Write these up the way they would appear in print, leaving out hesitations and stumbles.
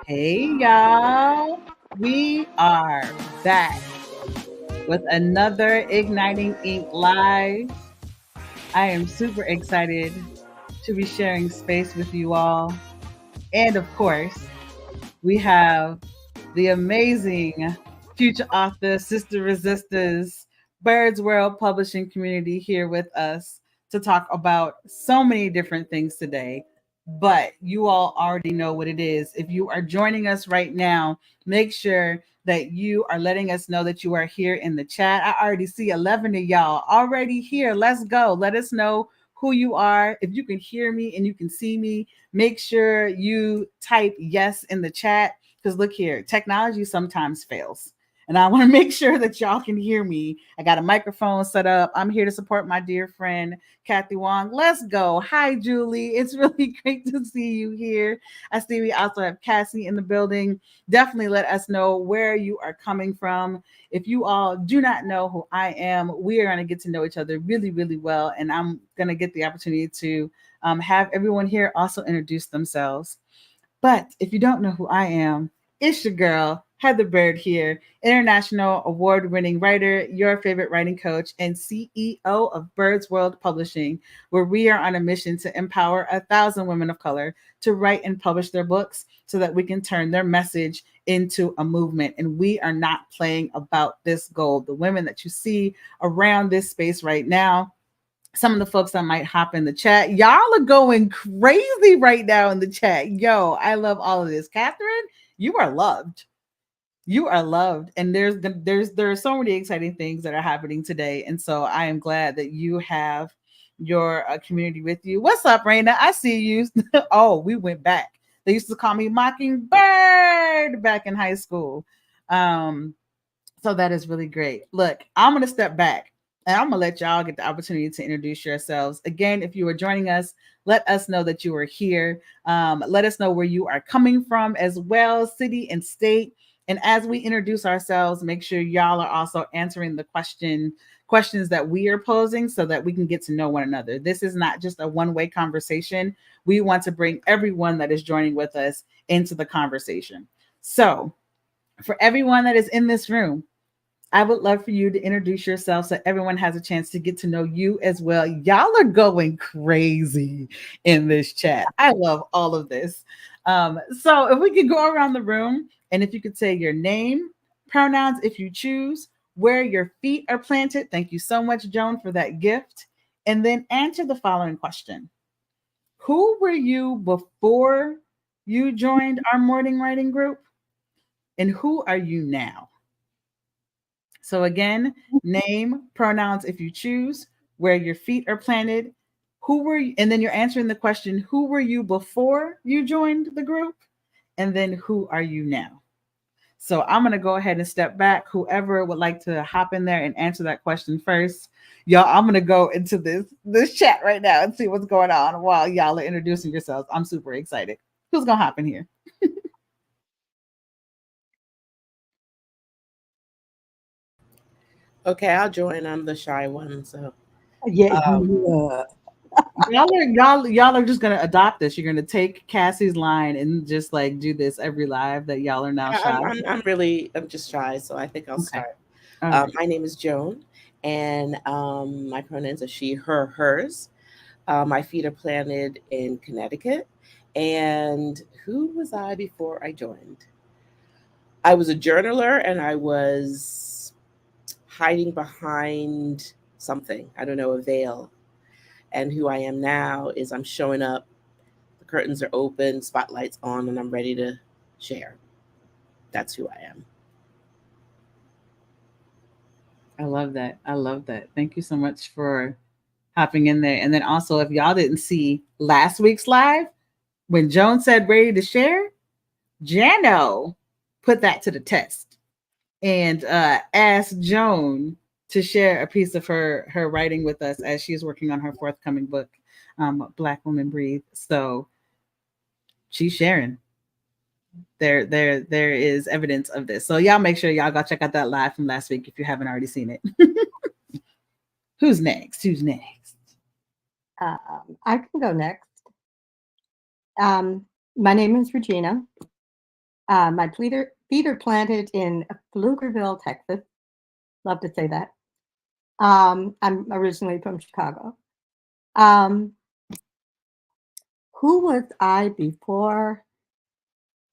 Hey, y'all. We are back with another Igniting Ink Live. I am super excited to be sharing space with you all. And of course, we have the amazing future author, Sister Resistors, Birds World Publishing community here with us to talk about so many different things today. But you all already know what it is. If you are joining us right now, make sure that you are letting us know that you are here in the chat. I already see 11 of y'all already here. Let's go. Let us know who you are. If you can hear me and you can see me, make sure you type yes in the chat because look here, technology sometimes fails. And I want to make sure that y'all can hear me. I got a microphone set up. I'm here to support my dear friend, Kathy Wong. Let's go. Hi, Julie. It's really great to see you here. I see we also have Cassie in the building. Definitely let us know where you are coming from. If you all do not know who I am, we are going to get to know each other really, really well. And I'm going to get the opportunity to have everyone here also introduce themselves. But if you don't know who I am, it's your girl, Heather Bird here, international award winning writer, your favorite writing coach, and CEO of Bird's World Publishing, where we are on a mission to empower 1,000 women of color to write and publish their books so that we can turn their message into a movement. And we are not playing about this goal. The women that you see around this space right now, some of the folks that might hop in the chat. Y'all are going crazy right now in the chat. Yo, I love all of this. Catherine, you are loved. You are loved. And there are so many exciting things that are happening today. And so I am glad that you have your community with you. What's up, Raina? I see you. Oh, we went back. They used to call me Mockingbird back in high school. Um, so that is really great. Look, I'm going to step back and I'm going to let y'all get the opportunity to introduce yourselves. Again, if you are joining us, let us know that you are here. Let us know where you are coming from as well, city and state. And as we introduce ourselves, make sure y'all are also answering the questions that we are posing so that we can get to know one another. This is not just a one-way conversation. We want to bring everyone that is joining with us into the conversation. So, for everyone that is in this room, I would love for you to introduce yourself so everyone has a chance to get to know you as well. Y'all are going crazy in this chat. I love all of this. So if we could go around the room and if you could say your name, pronouns if you choose, where your feet are planted. Thank you so much, Joan, for that gift. And then answer the following question. Who were you before you joined our morning writing group? And who are you now? So again, name, pronouns if you choose, where your feet are planted, who were you, and then you're answering the question, who were you before you joined the group? And then who are you now? So I'm going to go ahead and step back. Whoever would like to hop in there and answer that question first. Y'all, I'm going to go into this chat right now and see what's going on while y'all are introducing yourselves. I'm super excited. Who's going to hop in here? Okay, I'll join. I'm the shy one, so Yeah, um, yeah. Y'all are just gonna adopt this. You're gonna take Cassie's line and just like do this every live that y'all are now I'm, shy. I'm I'm really I'm just shy, so I think I'll Okay. start. All right. My name is Joan, and my pronouns are she, her, hers. My feet are planted in Connecticut. And who was I before I joined? I was a journaler, and I was hiding behind something. I don't know, a veil. And who I am now is I'm showing up. The curtains are open, spotlights on, and I'm ready to share. That's who I am. I love that. I love that. Thank you so much for hopping in there. And then also, if y'all didn't see last week's live, when Joan said ready to share, Jano put that to the test and asked Joan to share a piece of her writing with us as she's working on her forthcoming book, Black Women Breathe. So she's sharing. There is evidence of this. So y'all make sure y'all go check out that live from last week if you haven't already seen it. Who's next? Who's next? I can go next. My name is Regina. My feet are planted in Pflugerville, Texas. Love to say that. I'm originally from Chicago. Um, who was I before?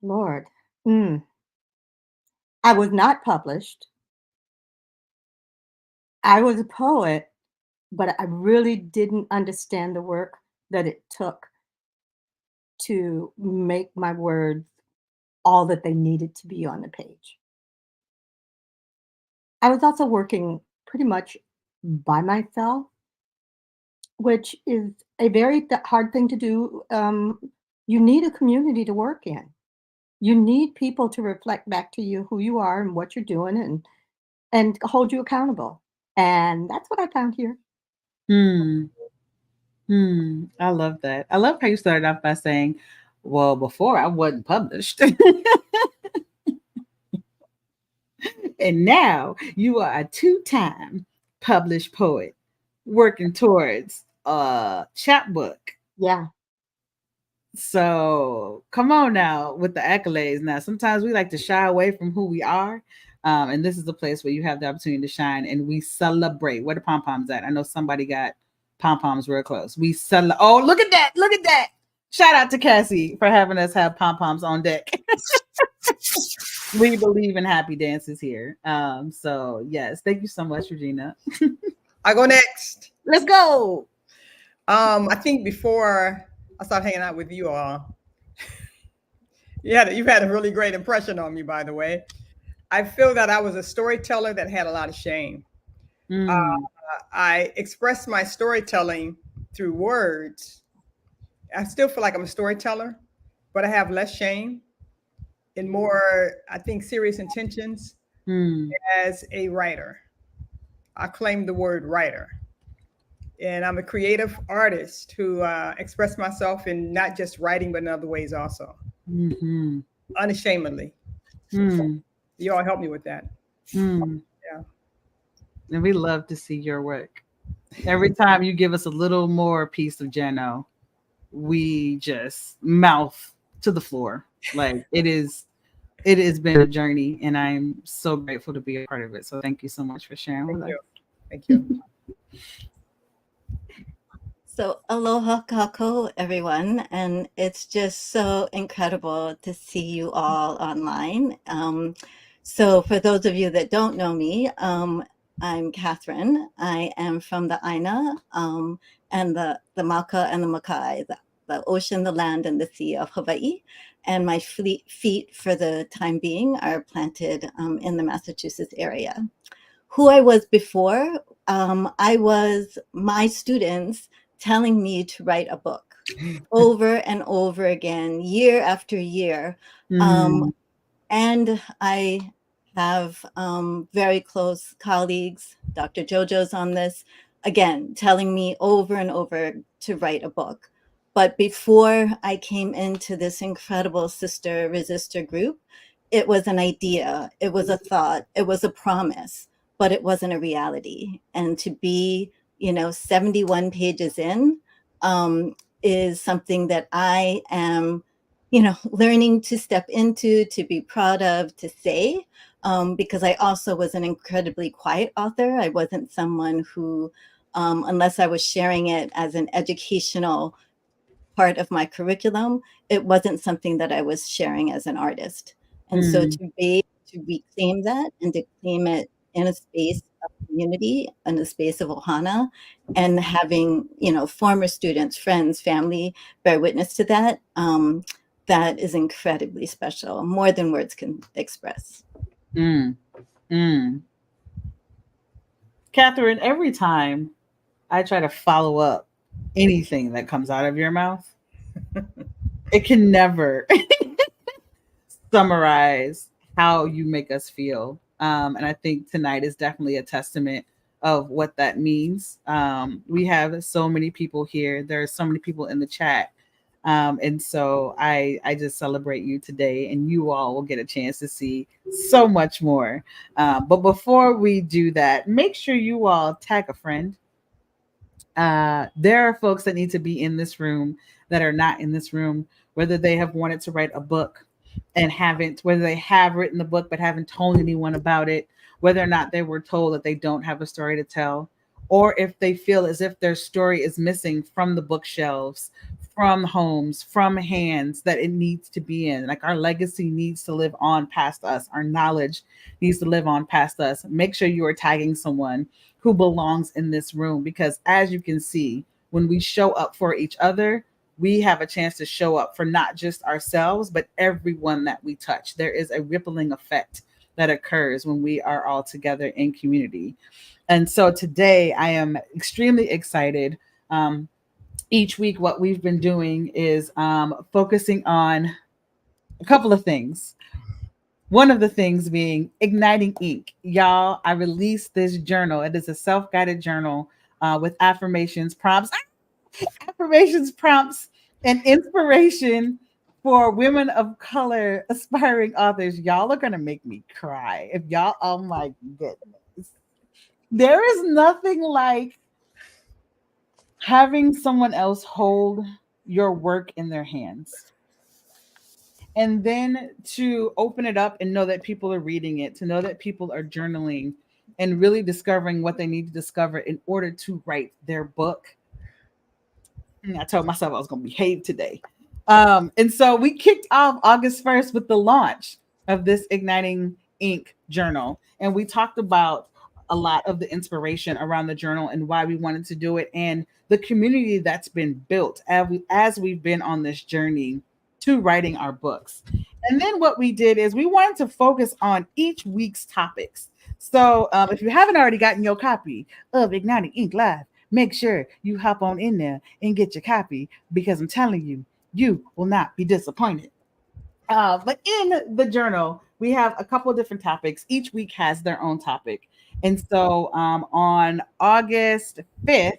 Lord. Mm. I was not published. I was a poet, but I really didn't understand the work that it took to make my words all that they needed to be on the page. I was also working pretty much by myself, which is a very hard thing to do. You need a community to work in. You need people to reflect back to you who you are and what you're doing and hold you accountable. And that's what I found here. Hmm. Hmm. I love that. I love how you started off by saying, well, before I wasn't published. And now you are a two-time published poet working towards a chapbook. Yeah. So come on now with the accolades. Now, sometimes we like to shy away from who we are. And this is the place where you have the opportunity to shine and we celebrate. Where the pom poms at? I know somebody got pom poms real close. We celebrate. Oh, look at that. Look at that. Shout out to Cassie for having us have pom poms on deck. We believe in happy dances here. So yes, thank you so much, Regina. I go next. Let's go. I think before I started hanging out with you all, you've had a really great impression on me, by the way. I feel that I was a storyteller that had a lot of shame. Uh, Mm, I expressed my storytelling through words. I still feel like I'm a storyteller, but I have less shame and more, I think, serious intentions mm, as a writer. I claim the word writer. And I'm a creative artist who express myself in not just writing, but in other ways also, mm-hmm, unashamedly. So mm, you all help me with that. mm. Yeah. And we love to see your work. Every time you give us a little more piece of Jano, we just mouth to the floor. Like it has been a journey and I'm so grateful to be a part of it. So thank you so much for sharing Thank with us. you. Thank you. So, aloha kako, everyone. And it's just so incredible to see you all online. So, for those of you that don't know me, I'm Catherine. I am from the Aina and the Maka and the Makai, the ocean, the land, and the sea of Hawaii. And my feet, for the time being, are planted in the Massachusetts area. Who I was before, I was my students telling me to write a book over and over again, year after year. Um, Mm, and I have very close colleagues, Dr. JoJo's on this, again, telling me over and over to write a book. But before I came into this incredible sister resistor group, it was an idea, it was a thought, it was a promise, but it wasn't a reality. And to be, 71 pages in is something that I am learning to step into, to be proud of, to say, because I also was an incredibly quiet author. I wasn't someone who, unless I was sharing it as an educational part of my curriculum, it wasn't something that I was sharing as an artist. And so mm, to be able to reclaim that and to claim it in a space of community, in a space of ohana, and having, former students, friends, family bear witness to that, that is incredibly special, more than words can express. mm, mm. Catherine, every time I try to follow up anything that comes out of your mouth, it can never summarize how you make us feel. And I think tonight is definitely a testament of what that means. We have so many people here. There are so many people in the chat. And so I just celebrate you today, and you all will get a chance to see so much more. But before we do that, make sure you all tag a friend. There are folks that need to be in this room that are not in this room, whether they have wanted to write a book, and haven't, whether they have written the book but haven't told anyone about it, whether or not they were told that they don't have a story to tell, or if they feel as if their story is missing from the bookshelves, from homes, from hands that it needs to be in. Like our legacy needs to live on past us, our knowledge needs to live on past us. Make sure you are tagging someone who belongs in this room, because as you can see, when we show up for each other, we have a chance to show up for not just ourselves, but everyone that we touch. There is a rippling effect that occurs when we are all together in community. And so today I am extremely excited. Each week, what we've been doing is focusing on a couple of things. One of the things being igniting ink. Y'all, I released this journal. It is a self guided journal with affirmations, prompts, affirmations, prompts, and inspiration for women of color aspiring authors. Y'all are going to make me cry. If y'all, oh my goodness. There is nothing like having someone else hold your work in their hands, and then to open it up and know that people are reading it, to know that people are journaling and really discovering what they need to discover in order to write their book. I told myself I was going to behave today. And so we kicked off August 1st with the launch of this Igniting Ink journal. And we talked about a lot of the inspiration around the journal and why we wanted to do it, and the community that's been built as we've been on this journey to writing our books. And then what we did is we wanted to focus on each week's topics. So if you haven't already gotten your copy of Igniting Ink Live, make sure you hop on in there and get your copy, because I'm telling you, you will not be disappointed. But in the journal, we have a couple of different topics. Each week has their own topic. And so on August 5th,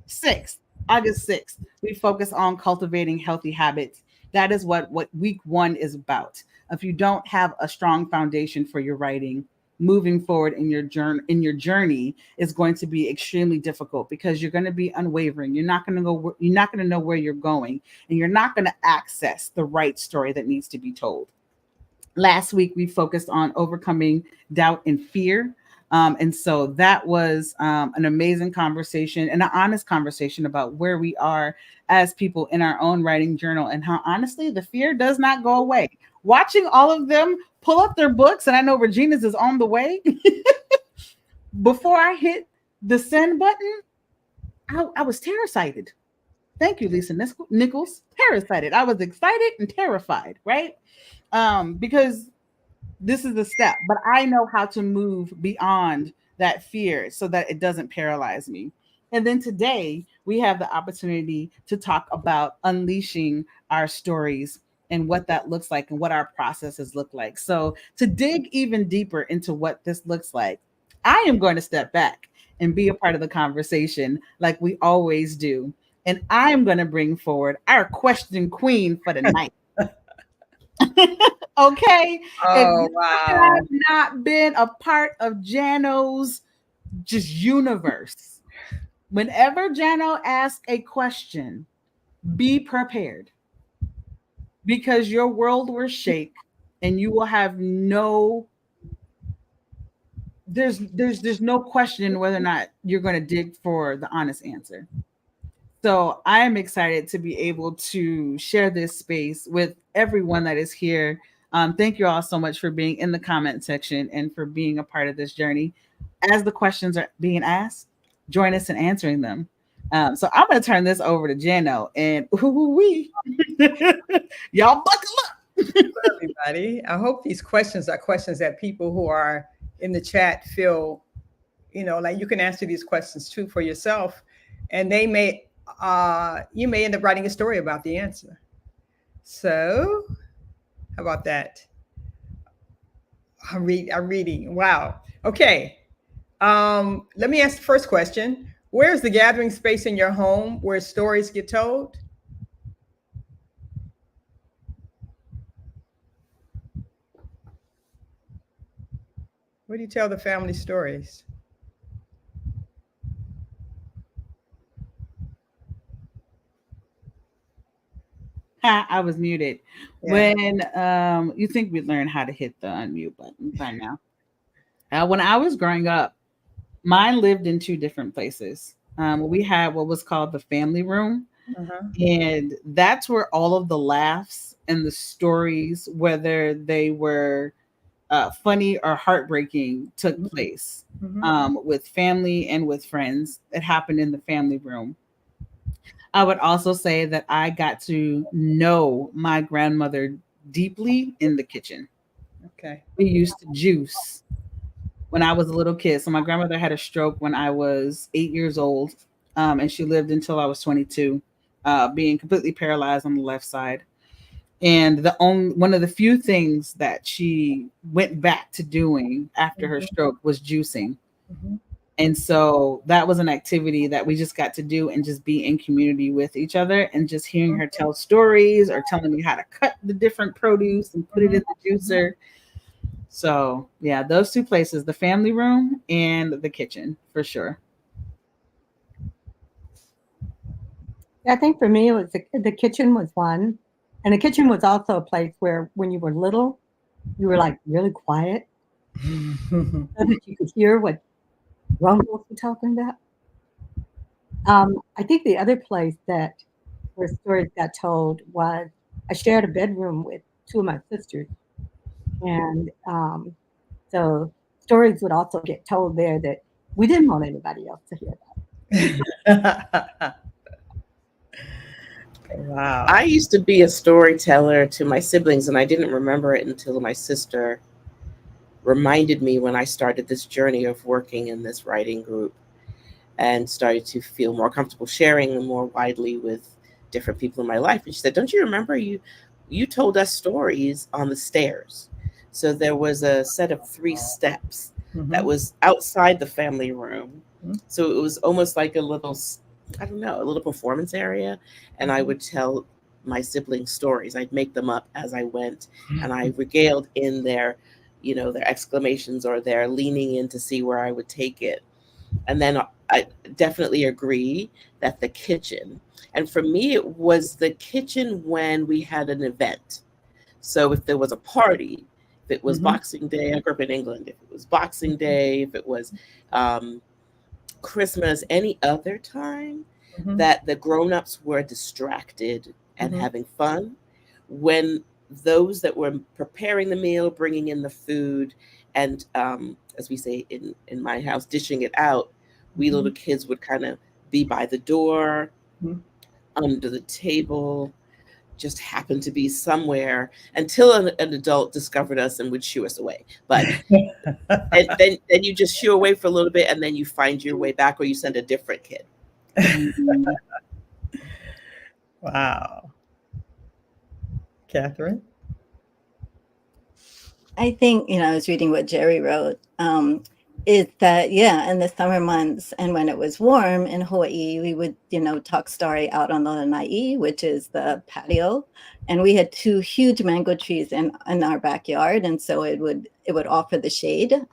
6th, August 6th, we focus on cultivating healthy habits. That is what week one is about. If you don't have a strong foundation for your writing, moving forward in your journey is going to be extremely difficult, because you're going to be unwavering. You're not going to know where you're going, and you're not going to access the right story that needs to be told. Last week we focused on overcoming doubt and fear. And so that was an amazing conversation and an honest conversation about where we are as people in our own writing journal, and how honestly the fear does not go away. Watching all of them pull up their books, and I know Regina's is on the way. Before I hit the send button, I was terrified. Thank you, Lisa Nichols. Terrified. I was excited and terrified, right? Because this is the step, but I know how to move beyond that fear so that it doesn't paralyze me. And then today we have the opportunity to talk about unleashing our stories and what that looks like and what our processes look like. So to dig even deeper into what this looks like, I am going to step back and be a part of the conversation like we always do. And I'm going to bring forward our question queen for the night. Okay, if Oh, you wow. have not been a part of Jano's just universe, whenever Jano asks a question, be prepared, because your world will shake and you will have no there's no question whether or not you're going to dig for the honest answer. So I am excited to be able to share this space with everyone that is here. Thank you all so much for being in the comment section and for being a part of this journey. As the questions are being asked, join us in answering them. So I'm going to turn this over to Jano, and we y'all buckle up. Everybody. I hope these questions are questions that people who are in the chat feel, like you can answer these questions too for yourself, and you may end up writing a story about the answer. So, how about that? I'm reading. Wow. Okay. Let me ask the first question. Where's the gathering space in your home where stories get told? Where do you tell the family stories? Ha, I was muted. Yeah. When you think we'd learn how to hit the unmute button by now. When I was growing up, mine lived in two different places. We had what was called the family room, Uh-huh. and that's where all of the laughs and the stories, whether they were funny or heartbreaking, took place Mm-hmm. with family and with friends. It happened in the family room. I would also say that I got to know my grandmother deeply in the kitchen. Okay. We used to juice when I was a little kid. So my grandmother had a stroke when I was 8 years old, and she lived until I was 22, being completely paralyzed on the left side. And the only one of the few things that she went back to doing after her Mm-hmm. stroke was juicing. Mm-hmm. And so that was an activity that we just got to do and just be in community with each other, and just hearing her tell stories or telling me how to cut the different produce and put it in the juicer. So, yeah, those two places, the family room and the kitchen, for sure. I think for me, it was the kitchen was one, and the kitchen was also a place where, when you were little, you were like really quiet Mm-hmm. so that you could hear what grown folks were talking about. I think the other place that where stories got told was I shared a bedroom with two of my sisters, and so stories would also get told there that we didn't want anybody else to hear Wow. I used to be a storyteller to my siblings, and I didn't remember it until my sister reminded me when I started this journey of working in this writing group and started to feel more comfortable sharing more widely with different people in my life. And she said, "Don't you remember you told us stories on the stairs?" So there was a set of 3 steps that Mm-hmm. was outside the family room. So it was almost like a little, I don't know, a little performance area. And I Mm-hmm. would tell my siblings stories. I'd make them up as I went, and I regaled in their, their exclamations or their leaning in to see where I would take it. And then I definitely agree that the kitchen, and for me, it was the kitchen when we had an event. So if there was a party, if it was Mm-hmm. Boxing Day, I grew up in England, if it was Boxing Day, if it was um, Christmas, any other time Mm-hmm. that the grown-ups were distracted and Mm-hmm. having fun, when those that were preparing the meal, bringing in the food, and as we say in my house, dishing it out, we Mm-hmm. little kids would kind of be by the door, under the table, just happened to be somewhere until an adult discovered us and would shoo us away. But and then you just shoo away for a little bit, and then you find your way back, or you send a different kid. Mhm. Wow. Catherine? I think, I was reading what Jerry wrote. Is that, yeah, in the summer months and when it was warm in Hawaii, we would, talk story out on the lanai, which is the patio. And we had 2 huge mango trees in our backyard. And so it would offer the shade.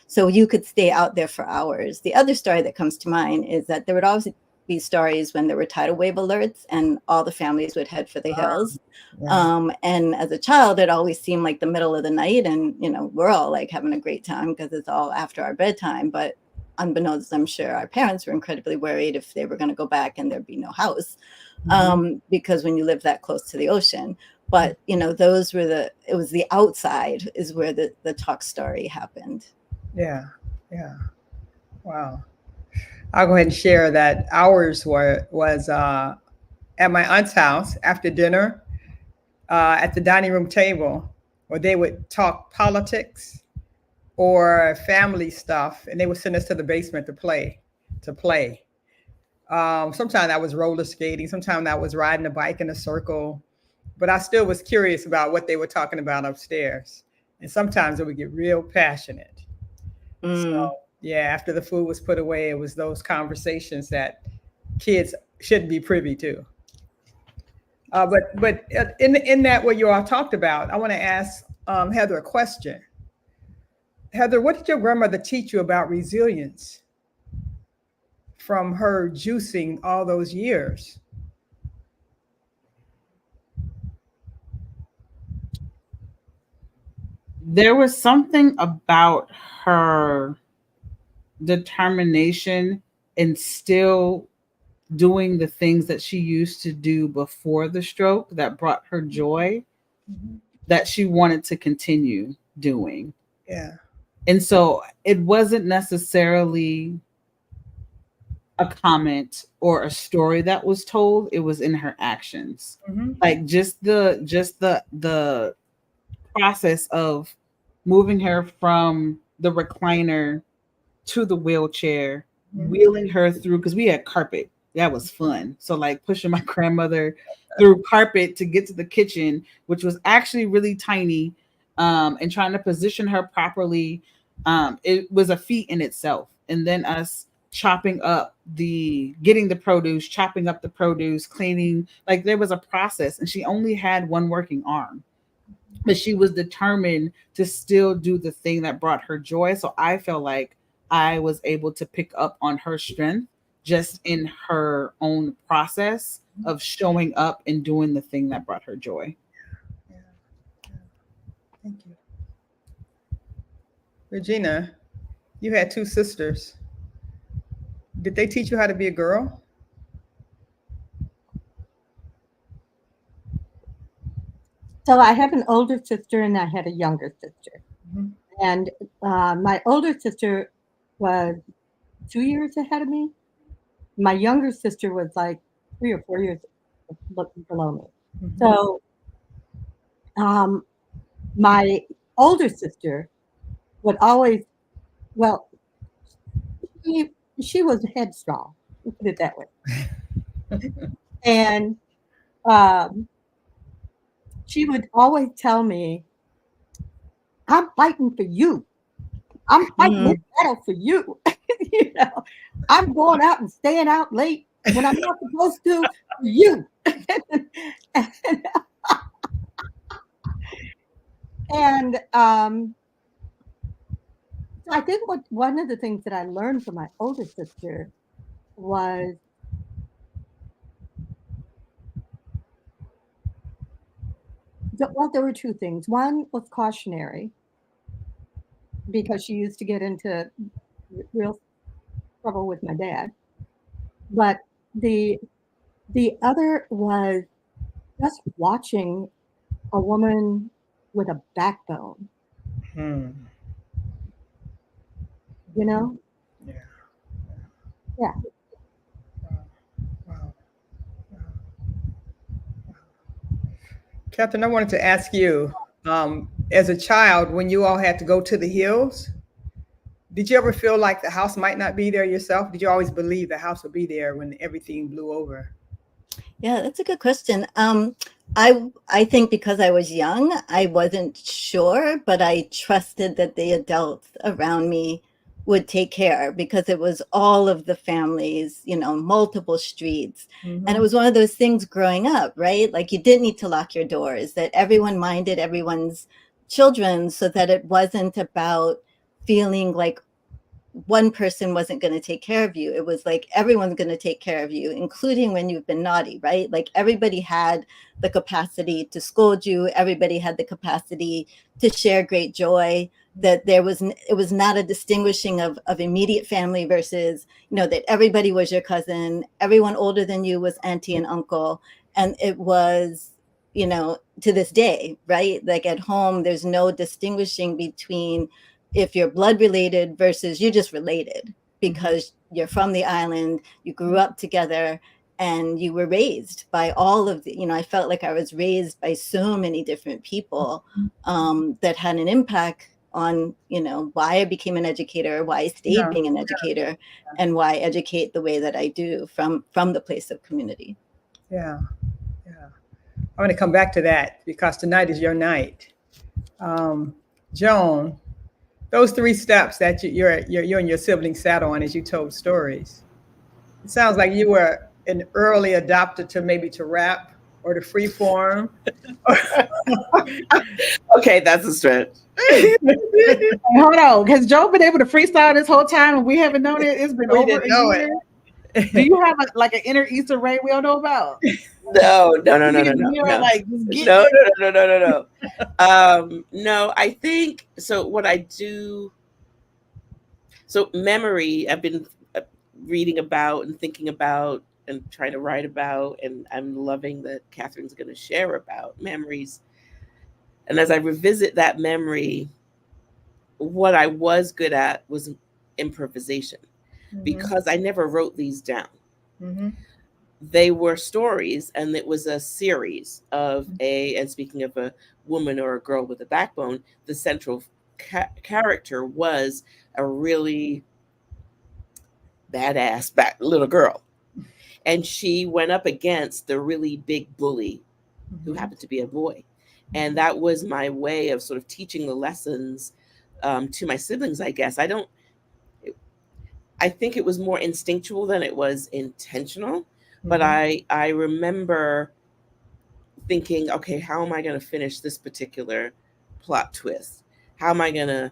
So you could stay out there for hours. The other story that comes to mind is that there would always be stories when there were tidal wave alerts and all the families would head for the hills. Yeah. And as a child, it always seemed like the middle of the night, and we're all like having a great time because it's all after our bedtime. But unbeknownst, I'm sure our parents were incredibly worried if they were going to go back and there'd be no house, Mm-hmm. because when you live that close to the ocean. But it was the outside is where the talk story happened. Yeah. Yeah. Wow. I'll go ahead and share that ours was at my aunt's house after dinner, at the dining room table, where they would talk politics or family stuff, and they would send us to the basement to play. Sometimes I was roller skating, sometimes I was riding a bike in a circle, but I still was curious about what they were talking about upstairs. And sometimes it would get real passionate. So, Mm. yeah, after the food was put away, it was those conversations that kids shouldn't be privy to. But in that what you all talked about, I want to ask Heather a question. Heather, what did your grandmother teach you about resilience from her juicing all those years? there was something about her determination and still doing the things that she used to do before the stroke that brought her joy Mhm. that she wanted to continue doing. Yeah. And so it wasn't necessarily a comment or a story that was told, it was in her actions. Hmm. Like just the process of moving her from the recliner to the wheelchair, Hmm. wheeling her through because we had carpet. That was fun. So like pushing my grandmother through carpet to get to the kitchen, which was actually really tiny, and trying to position her properly. It was a feat in itself. And then us chopping up the getting the produce, chopping up the produce, cleaning. Like there was a process, and she only had one working arm, but she was determined to still do the thing that brought her joy. So I felt like I was able to pick up on her strength just in her own process of showing up and doing the thing that brought her joy. Yeah. Yeah. Thank you. Regina, you had two sisters. Did they teach you how to be a girl? So I have an older sister and I had a younger sister. Mhm. And my older sister was 2 years ahead of me. My younger sister was like 3 or 4 years below me. Mhm. So um, my older sister would always, well, she, she was headstrong, let's put it that way. And um, she would always tell me, I'm fighting for you. I'm fighting this Mhm. battle for you. you know, I'm going out and staying out late when I'm not supposed to for you. and and so I think what one of the things that I learned from my older sister was well, there were two things. One was cautionary because she used to get into real trouble with my dad, but the the other was just watching a woman with a backbone, Hmm. you know? Yeah. Yeah. Wow. Wow. Wow. Captain, I wanted to ask you, as a child, when you all had to go to the hills, did you ever feel like the house might not be there yourself? Did you always believe the house would be there when everything blew over? Yeah, that's a good question. I think because I was young, I wasn't sure, but I trusted that the adults around me would take care because it was all of the families, multiple streets. And it Hmm. was one of those things growing up, right? Like you didn't need to lock your doors, that everyone minded everyone's children so that it wasn't about feeling like one person wasn't going to take care of you. It was like everyone's going to take care of you, including when you've been naughty, right? Like everybody had the capacity to scold you. Everybody had the capacity to share great joy. That it was not a distinguishing of immediate family versus, that everybody was your cousin. Everyone older than you was auntie and uncle. And it was, to this day, right? Like at home, there's no distinguishing between if you're blood related versus you're just related because you're from the island, you grew up together, and you were raised by all of the, I felt like I was raised by so many different people that had an impact on, why I became an educator, why I stayed Yeah. being an educator, and why I educate the way that I do from the place of community. Yeah. Yeah. I want to come back to that because tonight is your night. Um, Joan, those three steps that you and your siblings sat on as you told stories. It sounds like you were an early adopter to maybe to rap or to free form. Okay, that's a stretch. Hold on, has Joe been able to freestyle this whole time and we haven't known it? It's been We over didn't a know it. year. Do you have like an inner Easter Ray we don't know about? No, no, no, You no, be no, in the no, mirror no, like just get no, no, no, no, no, no, no. No, I think so. What I do, so memory, I've been reading about and thinking about and trying to write about, and I'm loving that Catherine's going to share about memories. And as I revisit that memory, what I was good at was improvisation Mm-hmm. because I never wrote these down. Mm-hmm. They were stories, and it was a series of and speaking of a woman or a girl with a backbone, the central character was a really badass little girl. And she went up against the really big bully who Mm-hmm. happened to be a boy. And that was my way of sort of teaching the lessons to my siblings, I guess. I think it was more instinctual than it was intentional. But Mm-hmm. I remember thinking, okay, how am I going to finish this particular plot twist? How am I going to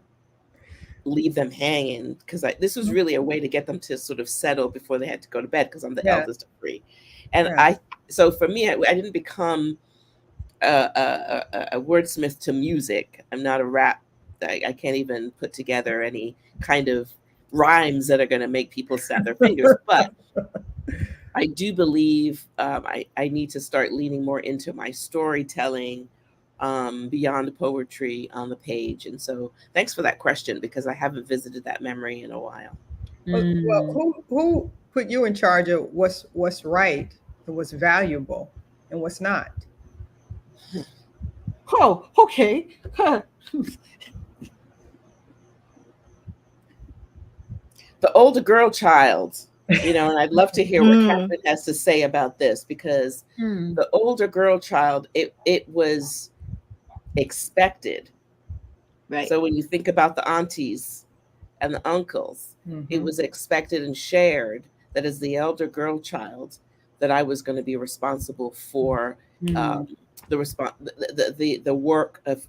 leave them hanging? Because this was really a way to get them to sort of settle before they had to go to bed, because I'm the Yeah. eldest of three. And Yeah. so for me, I didn't become a wordsmith to music. I'm not a rap. I can't even put together any kind of rhymes that are going to make people snap their fingers. But I do believe I need to start leaning more into my storytelling beyond the poetry on the page. And so thanks for that question, because I haven't visited that memory in a while. Well, Mm. who put you in charge of what's right and what's valuable and what's not? Oh, okay. Huh. The older girl child, and I'd love to hear what Mm, Catherine has to say about this, because Mm. the older girl child, it was expected. right. So when you think about the aunties and the uncles, it Mm-hmm. was expected and shared that as the elder girl child, that I was going to be responsible for Mm. the work of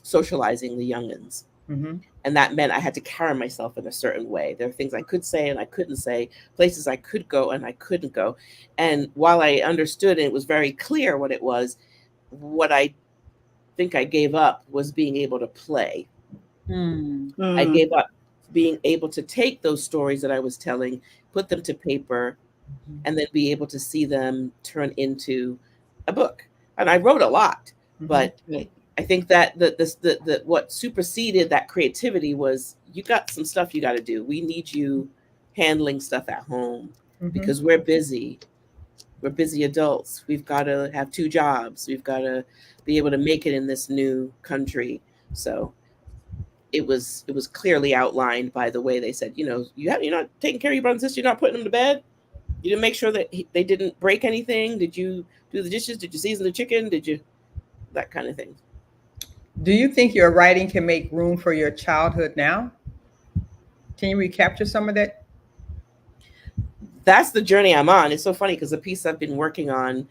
socializing the youngins. Mm-hmm. And that meant I had to carry myself in a certain way. There are things I could say and I couldn't say, places I could go and I couldn't go. And while I understood and it was very clear what it was, what I think I gave up was being able to play. Mm. I Mm, gave up being able to take those stories that I was telling, put them to paper, and then be able to see them turn into a book. And I wrote a lot, Mm-hmm. but right. I think that the what superseded that creativity was, you got some stuff you got to do. We need you handling stuff at home Mm-hmm. because we're busy. We're busy adults. We've got to have two jobs. We've got to be able to make it in this new country. So it was clearly outlined by the way they said, you're not taking care of your brother and sister. You're not putting them to bed. You didn't make sure that they didn't break anything. Did you do the dishes? Did you season the chicken? Did you that kind of thing? Do you think your writing can make room for your childhood now? Can you recapture some of that? That's the journey I'm on. It's so funny because the piece I've been working on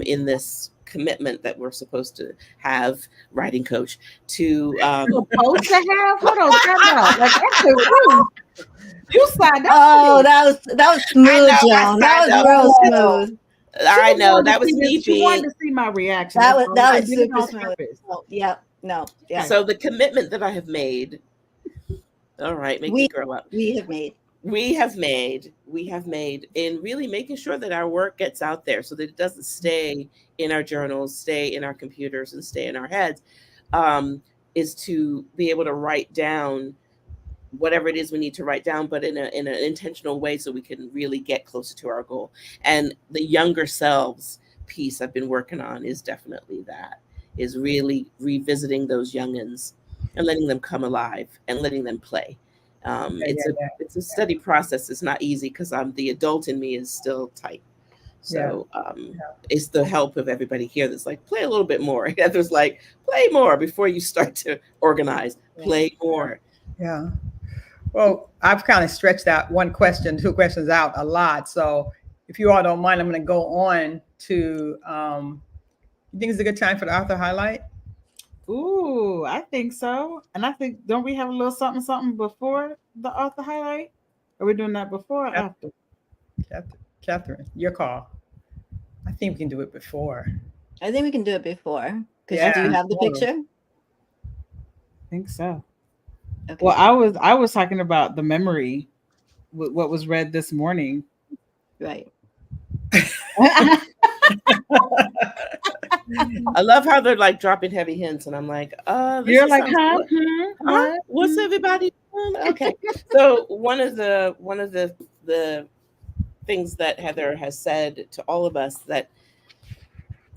in this commitment that we're supposed to have, writing coach, to Supposed to have? Hold on, time out. Like actually, ooh, you signed up for Oh, this. that was I know smooth, I Joan. That signed was up real for Oh, smooth. this. she I just know wanted to that was see me this. She wanted being to see my reaction. That's all. That I was did it super on smooth. purpose. Oh, yeah. No, yeah. so the commitment that I have made. All right, make me We grow up. we have made. We have made in really making sure that our work gets out there so that it doesn't stay in our journals, stay in our computers, and stay in our heads, um, is to be able to write down whatever it is we need to write down, but in an intentional way so we can really get closer to our goal. And the younger selves piece I've been working on is definitely that, is really revisiting those youngins and letting them come alive and letting them play. Yeah, It's a yeah, it's a steady process. It's not easy because I'm the adult in me is still tight. yeah, So it's the help of everybody here that's like, play a little bit more. There's like, play more before you start to organize. Right. Play more. yeah. Well, I've kind of stretched that one question, two questions out a lot. So if you all don't mind, I'm going to go on to, you think it's a good time for the author highlight? Ooh, I think so. And I think don't we have a little something something before the author highlight? Are we doing that before or Cath- after? Catherine, your call. I think we can do it before. I think we can do it before. Because I do you Yeah. think have the so. picture? I think so. Well, Okay, I was talking about the memory, what was read this morning. right. I love how they're like dropping heavy hints, and I'm like, this You're is like, something. huh? What? Huh? What? What's everybody doing? Okay. So one of the things that Heather has said to all of us that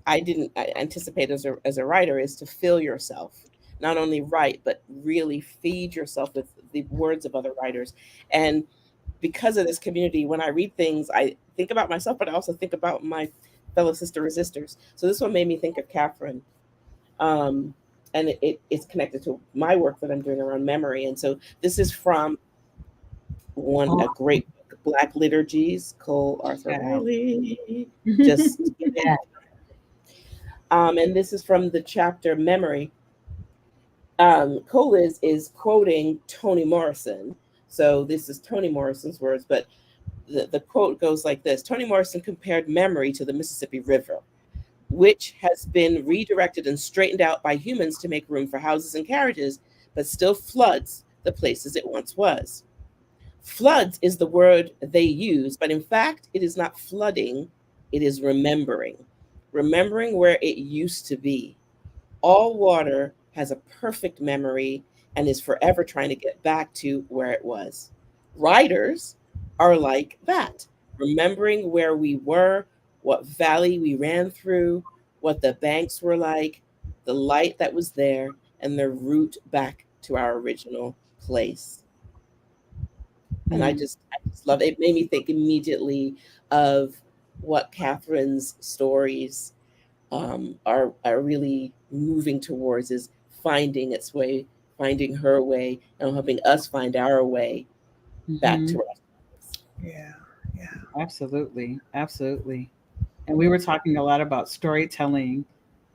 I didn't anticipate as a writer is to fill yourself. Not only write, but really feed yourself with the words of other writers. And because of this community, when I read things, I think about myself, but I also think about my fellow sister resistors. So this one made me think of Catherine. Um, and it's connected to my work that I'm doing around memory. And so this is from a Oh, great book, Black Liturgies, Cole Arthur shout out. Riley. Just Yeah. and this is from the chapter Memory. Cole is quoting Toni Morrison. So this is Toni Morrison's words, but the quote goes like this: Toni Morrison compared memory to the Mississippi River, which has been redirected and straightened out by humans to make room for houses and carriages, but still floods the places it once was. Floods is the word they use, but in fact, it is not flooding, it is remembering. Remembering where it used to be. All water has a perfect memory and is forever trying to get back to where it was. Writers are like that, remembering where we were, what valley we ran through, what the banks were like, the light that was there, and the route back to our original place. And I Hmm. just, I just love it. It made me think immediately of what Catherine's stories are really moving towards is finding its way, finding her way, and helping us find our way back Hmm. to ourselves. Yeah. Yeah. Absolutely. Absolutely. And we were talking a lot about storytelling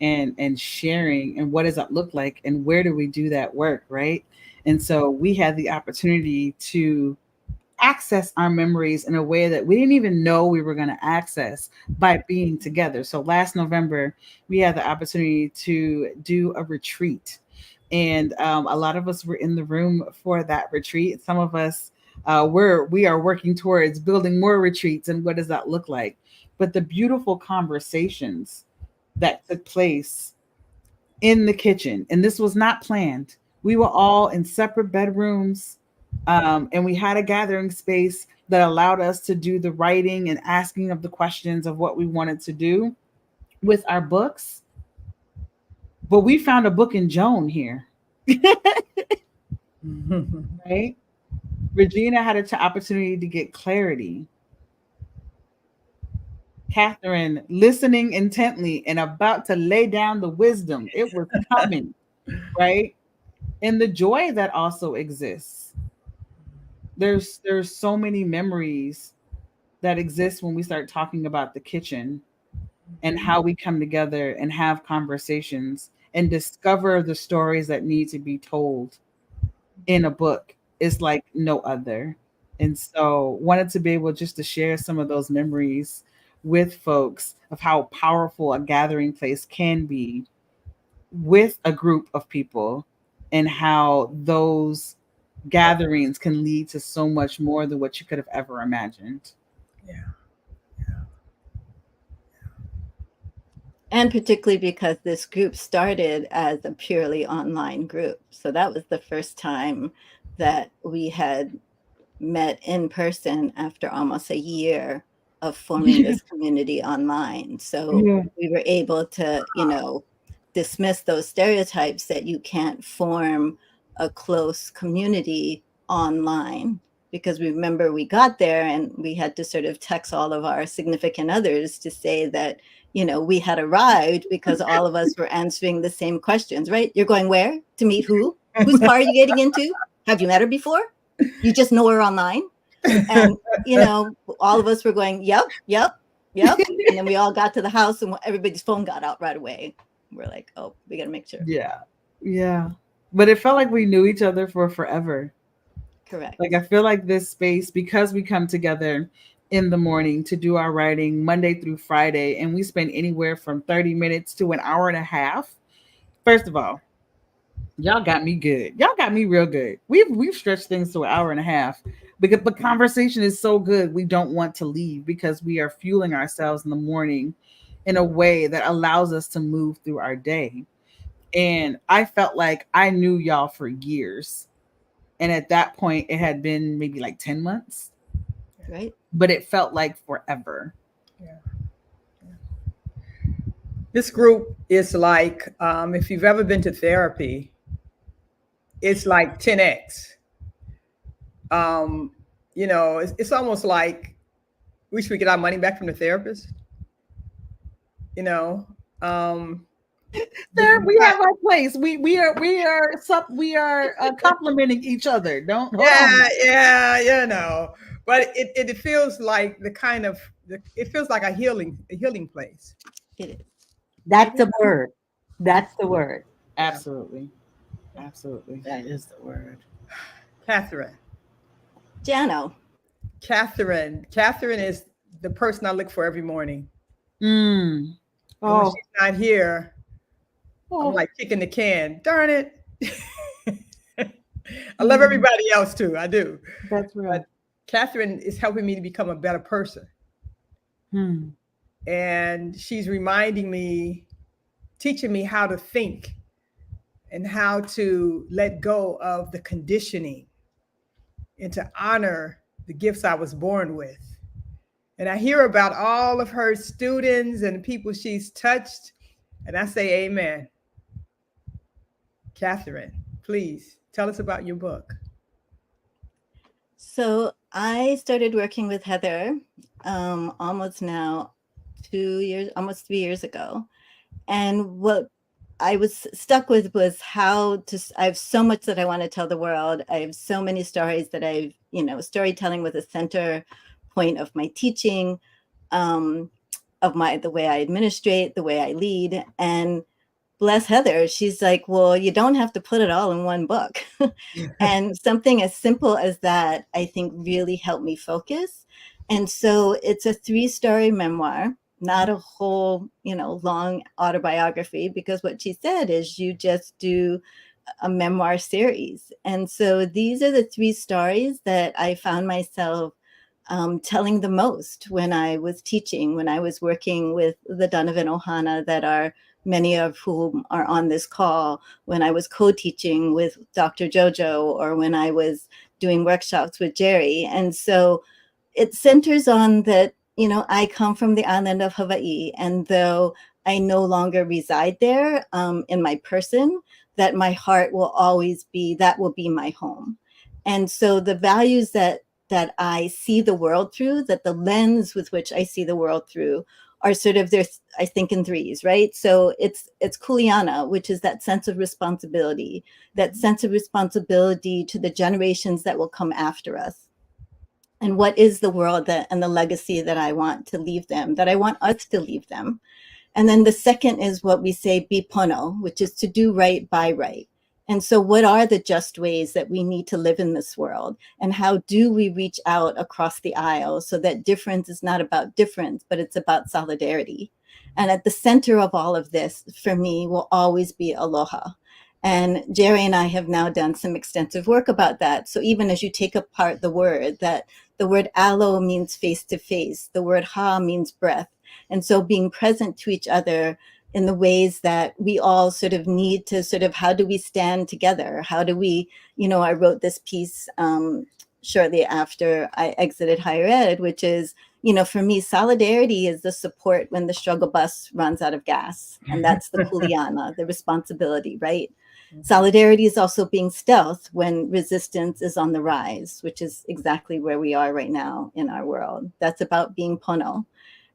and sharing and what does that look like and where do we do that work, right? And so we had the opportunity to access our memories in a way that we didn't even know we were going to access by being together. So last November, we had the opportunity to do a retreat. And a lot of us were in the room for that retreat. Some of us we are working towards building more retreats. And what does that look like? But the beautiful conversations that took place in the kitchen, and this was not planned. We were all in separate bedrooms, and we had a gathering space that allowed us to do the writing and asking of the questions of what we wanted to do with our books. But we found a book in Joan here, right? Regina had an opportunity to get clarity. Catherine listening intently and about to lay down the wisdom. It was coming, right? And the joy that also exists. There's so many memories that exist when we start talking about the kitchen and how we come together and have conversations and discover the stories that need to be told in a book is like no other. And so wanted to be able just to share some of those memories with folks of how powerful a gathering place can be with a group of people and how those gatherings can lead to so much more than what you could have ever imagined. Yeah. And particularly because this group started as a purely online group. So that was the first time that we had met in person after almost a year of forming Yeah. this community online. So Yeah. we were able to, dismiss those stereotypes that you can't form a close community online. Because remember, we got there and we had to sort of text all of our significant others to say that, we had arrived because all of us were answering the same questions, right? You're going where? To meet who? Whose car are you getting into? Have you met her before? You just know her online? And, all of us were going, yep, yep, yep. And then we all got to the house and everybody's phone got out right away. We're like, oh, we got to make sure. Yeah. Yeah. But it felt like we knew each other for forever. Correct. Like I feel like this space, because we come together in the morning to do our writing Monday through Friday, and we spend anywhere from 30 minutes to an hour and a half. First of all, y'all got me good. Y'all got me real good. We've stretched things to an hour and a half because the conversation is so good. We don't want to leave because we are fueling ourselves in the morning in a way that allows us to move through our day. And I felt like I knew y'all for years. And at that point, it had been maybe like 10 months, Right. but it felt like forever. Yeah. This group is like, if you've ever been to therapy, it's like 10x. Um, it's almost like we should get our money back from the therapist. You know, um, the, There, the we have fact- our place. We are complimenting each other. Don't hold on. yeah, yeah, but it feels like it feels like a healing place. It is. That's the word. That's the word. Yeah. Absolutely, absolutely. That is the word. Catherine. Jano. Catherine is the person I look for every morning. Mm. And when Oh, she's not here, I'm Oh, like kicking the can. Darn it. I love mm, everybody else too. I do. that's But real. Catherine is helping me to become a better person. Hmm. And she's reminding me, teaching me how to think and how to let go of the conditioning and to honor the gifts I was born with. And I hear about all of her students and people she's touched, and I say, Amen. Catherine, please tell us about your book. So I started working with Heather almost now 2 years, almost 3 years ago. And what I was stuck with was I have so much that I want to tell the world. I have so many stories that storytelling was a center point of my teaching, um, the way I administrate, the way I lead. And bless Heather, she's like, well, you don't have to put it all in one book. And something as simple as that, I think, really helped me focus. And so it's a 3-story memoir, not a whole, long autobiography, because what she said is you just do a memoir series. And so these are the 3 stories that I found myself telling the most when I was teaching, when I was working with the Donovan Ohana that are many of whom are on this call, when I was co-teaching with Dr. Jojo, or when I was doing workshops with Jerry. And so it centers on that, I come from the island of Hawaii, and though I no longer reside there in my person, that my heart will always that will be my home. And so the values that I see the world through, that the lens with which I see the world through are sort of there's, I think, in 3s, right? So it's kuleana, which is that sense of responsibility to the generations that will come after us. And what is the world and the legacy that I want to leave them, that I want us to leave them. And then the second is what we say bipono, which is to do right by right. And so what are the just ways that we need to live in this world? And how do we reach out across the aisle so that difference is not about difference, but it's about solidarity? And at the center of all of this, for me, will always be aloha. And Jerry and I have now done some extensive work about that. So even as you take apart the word, that the word alo means face to face, the word ha means breath. And so being present to each other in the ways that we all sort of need to how do we stand together? How do we, I wrote this piece shortly after I exited higher ed, which is, for me, solidarity is the support when the struggle bus runs out of gas. And that's the kuleana, the responsibility, right? Solidarity is also being stealth when resistance is on the rise, which is exactly where we are right now in our world. That's about being pono.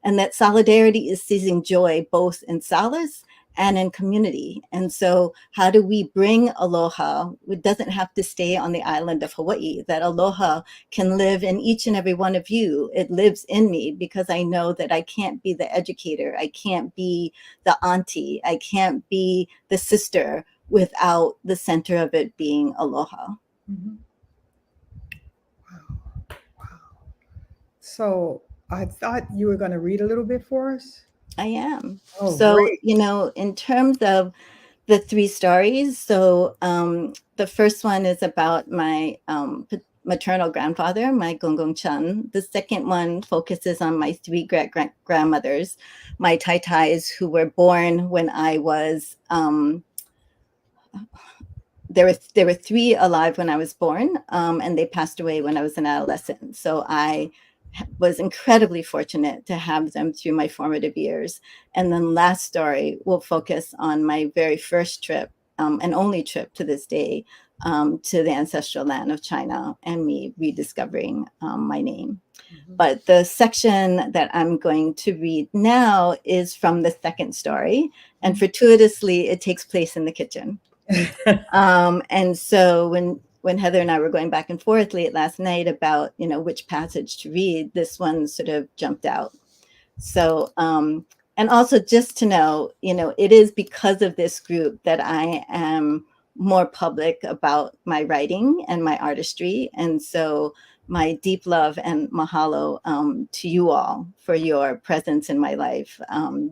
And that solidarity is seizing joy both in solace and in community. And so how do we bring aloha? It doesn't have to stay on the island of Hawaii, that aloha can live in each and every one of you. It lives in me because I know that I can't be the educator. I can't be the auntie. I can't be the sister without the center of it being aloha. Mm-hmm. So I thought you were going to read a little bit for us. I am. Oh, So, great. in terms of the three stories, so the first one is about my maternal grandfather, my Gong Chan. The second one focuses on my three grandmothers, my Tai Tais, who were born when I was there were three alive when I was born, and they passed away when I was an adolescent. So I was incredibly fortunate to have them through my formative years. And then last story will focus on my very first trip, and only trip to this day, to the ancestral land of China and me rediscovering my name. Mhm. But the section that I'm going to read now is from the second story, and fortuitously, it takes place in the kitchen. And so when Heather and I were going back and forth late last night about, which passage to read, this one sort of jumped out. So, and also just to know, it is because of this group that I am more public about my writing and my artistry. And so my deep love and mahalo to you all for your presence in my life.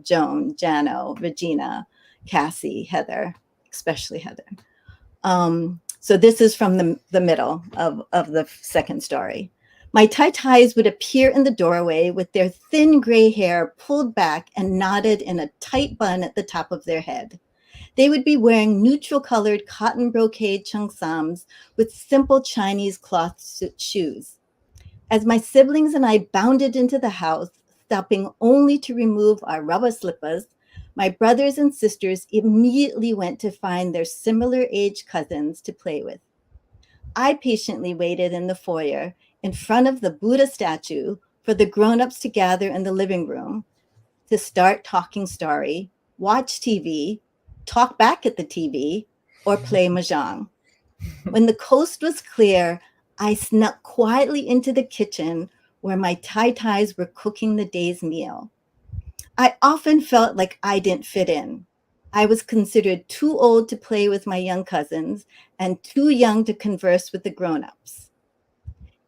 Joan, Jano, Regina, Cassie, Heather, especially Heather. So this is from the middle of the second story. My Tai Tais would appear in the doorway with their thin gray hair pulled back and knotted in a tight bun at the top of their head. They would be wearing neutral colored cotton brocade cheongsams with simple Chinese cloth shoes. As my siblings and I bounded into the house, stopping only to remove our rubber slippers, my brothers and sisters immediately went to find their similar age cousins to play with. I patiently waited in the foyer in front of the Buddha statue for the grown-ups to gather in the living room to start talking story, watch TV, talk back at the TV, or play mahjong. When the coast was clear, I snuck quietly into the kitchen where my Tai Tais were cooking the day's meal. I often felt like I didn't fit in. I was considered too old to play with my young cousins and too young to converse with the grown-ups.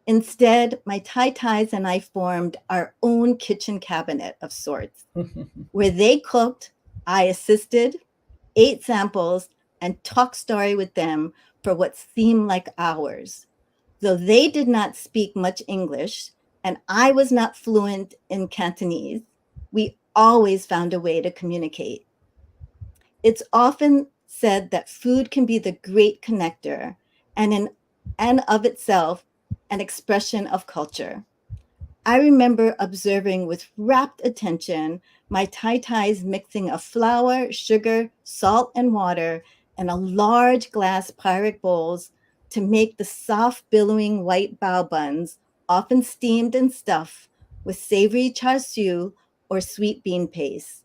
Instead, my Tai Tais and I formed our own kitchen cabinet of sorts. Where they cooked, I assisted, ate samples, and talked story with them for what seemed like hours. Though they did not speak much English and I was not fluent in Cantonese, we always found a way to communicate. It's often said that food can be the great connector and of itself an expression of culture. I remember observing with rapt attention my Tai Tais mixing of flour, sugar, salt, and water in a large glass Pyrex bowls to make the soft, billowing white bao buns, often steamed and stuffed with savory char siu or sweet bean paste.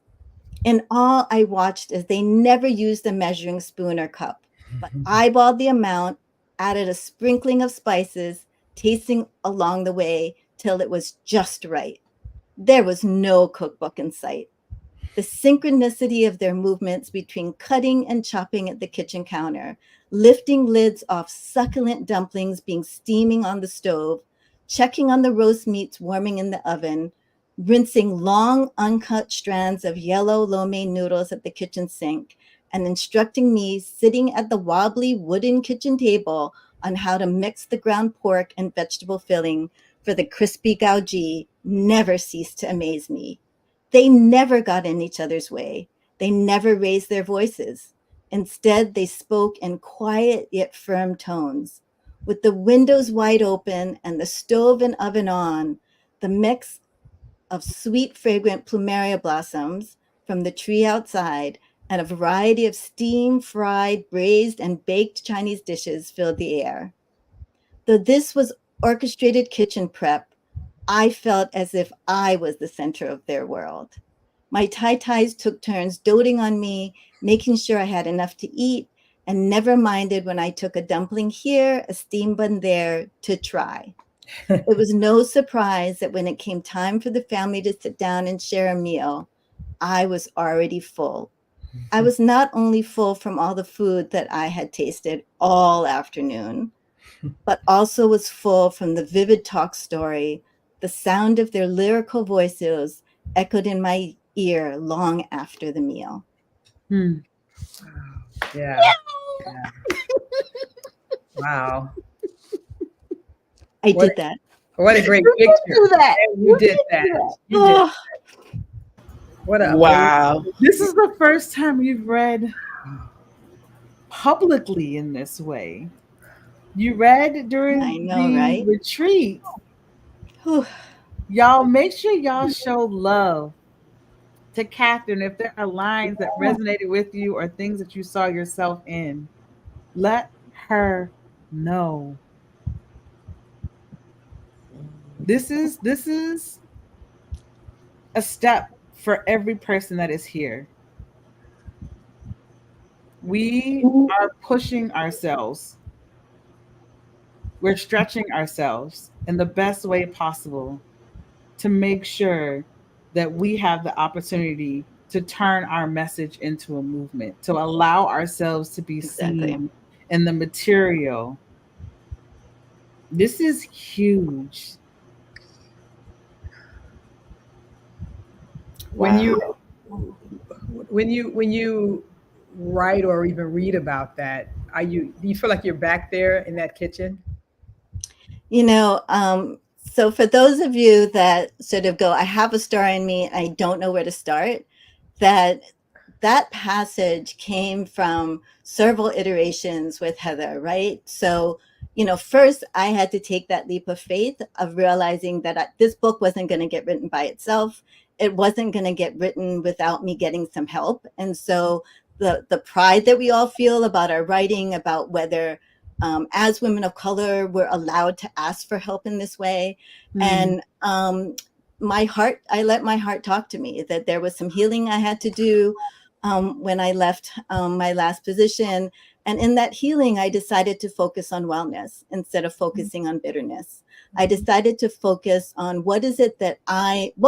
In all, I watched as they never used a measuring spoon or cup, but eyeballed the amount, added a sprinkling of spices, tasting along the way till it was just right. There was no cookbook in sight. The synchronicity of their movements between cutting and chopping at the kitchen counter, lifting lids off succulent dumplings being steaming on the stove, checking on the roast meats warming in the oven, rinsing long uncut strands of yellow lo mein noodles at the kitchen sink, and instructing me sitting at the wobbly wooden kitchen table on how to mix the ground pork and vegetable filling for the crispy gaoji never ceased to amaze me. They never got in each other's way. They never raised their voices. Instead, they spoke in quiet yet firm tones. With the windows wide open and the stove and oven on, the mix of sweet, fragrant plumeria blossoms from the tree outside and a variety of steamed, fried, braised, and baked Chinese dishes filled the air. Though this was orchestrated kitchen prep, I felt as if I was the center of their world. My Tai Tais took turns doting on me, making sure I had enough to eat, and never minded when I took a dumpling here, a steam bun there to try. It was no surprise that when it came time for the family to sit down and share a meal, I was already full. I was not only full from all the food that I had tasted all afternoon, but also was full from the vivid talk story The sound of their lyrical voices echoed in my ear long after the meal. Hmm. Yeah. Yeah. Wow. I What did that. what a great You did picture. do that. And you You did did that. do that. You did. Oh, What an amazing Wow. This is the first time you've read publicly in this way. You read I during know, the right? retreat. Whew. Y'all make sure y'all show love to Catherine if there are lines that resonated with you or things that you saw yourself in. Let her know. This is a step for every person that is here. We are pushing ourselves. We're stretching ourselves in the best way possible to make sure that we have the opportunity to turn our message into a movement, to allow ourselves to be Exactly. seen in the material. This is huge. when you Wow. when you write or even read about that, are you do you feel like you're back there in that kitchen? You know, so for those of you that sort of go, I have a story in me, I don't know where to start, that that passage came from several iterations with Heather, right? So, you know, first I had to take that leap of faith of realizing that this book wasn't going to get written by itself. It wasn't going to get written without me getting some help. And so the pride that we all feel about our writing, about whether as women of color, we're allowed to ask for help in this way. Hmm. And my heart, I let my heart talk to me that there was some healing I had to do when I left my last position. And in that healing, I decided to focus on wellness instead of focusing on bitterness. I decided to focus on what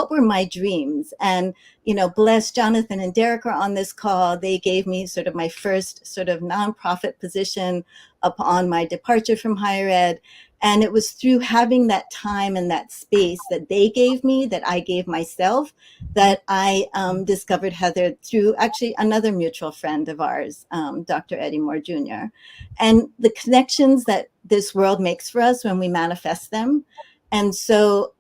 were my dreams? And, you know, bless Jonathan and Derek are on this call. They gave me sort of my first sort of nonprofit position upon my departure from higher ed. And it was through having that time and that space that they gave me, that I gave myself, that I discovered Heather through actually another mutual friend of ours, Dr. Eddie Moore Jr. And the connections that this world makes for us when we manifest them. And so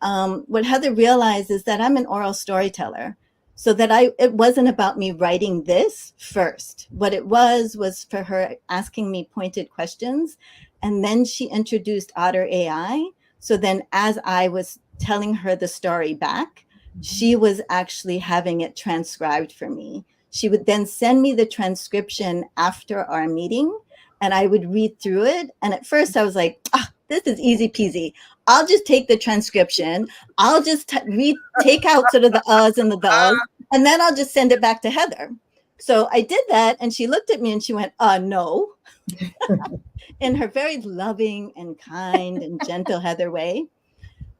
what Heather realized is that I'm an oral storyteller. So that it wasn't about me writing this first. What it was for her asking me pointed questions. And then she introduced Otter AI. So then as I was telling her the story back, she was actually having it transcribed for me. She would then send me the transcription after our meeting and I would read through it. And at first I was like, this is easy peasy. I'll just take the transcription. I'll just take out sort of the uhs and the thus, and then I'll just send it back to Heather. So I did that and she looked at me and she went, no, in her very loving and kind and gentle Heather way.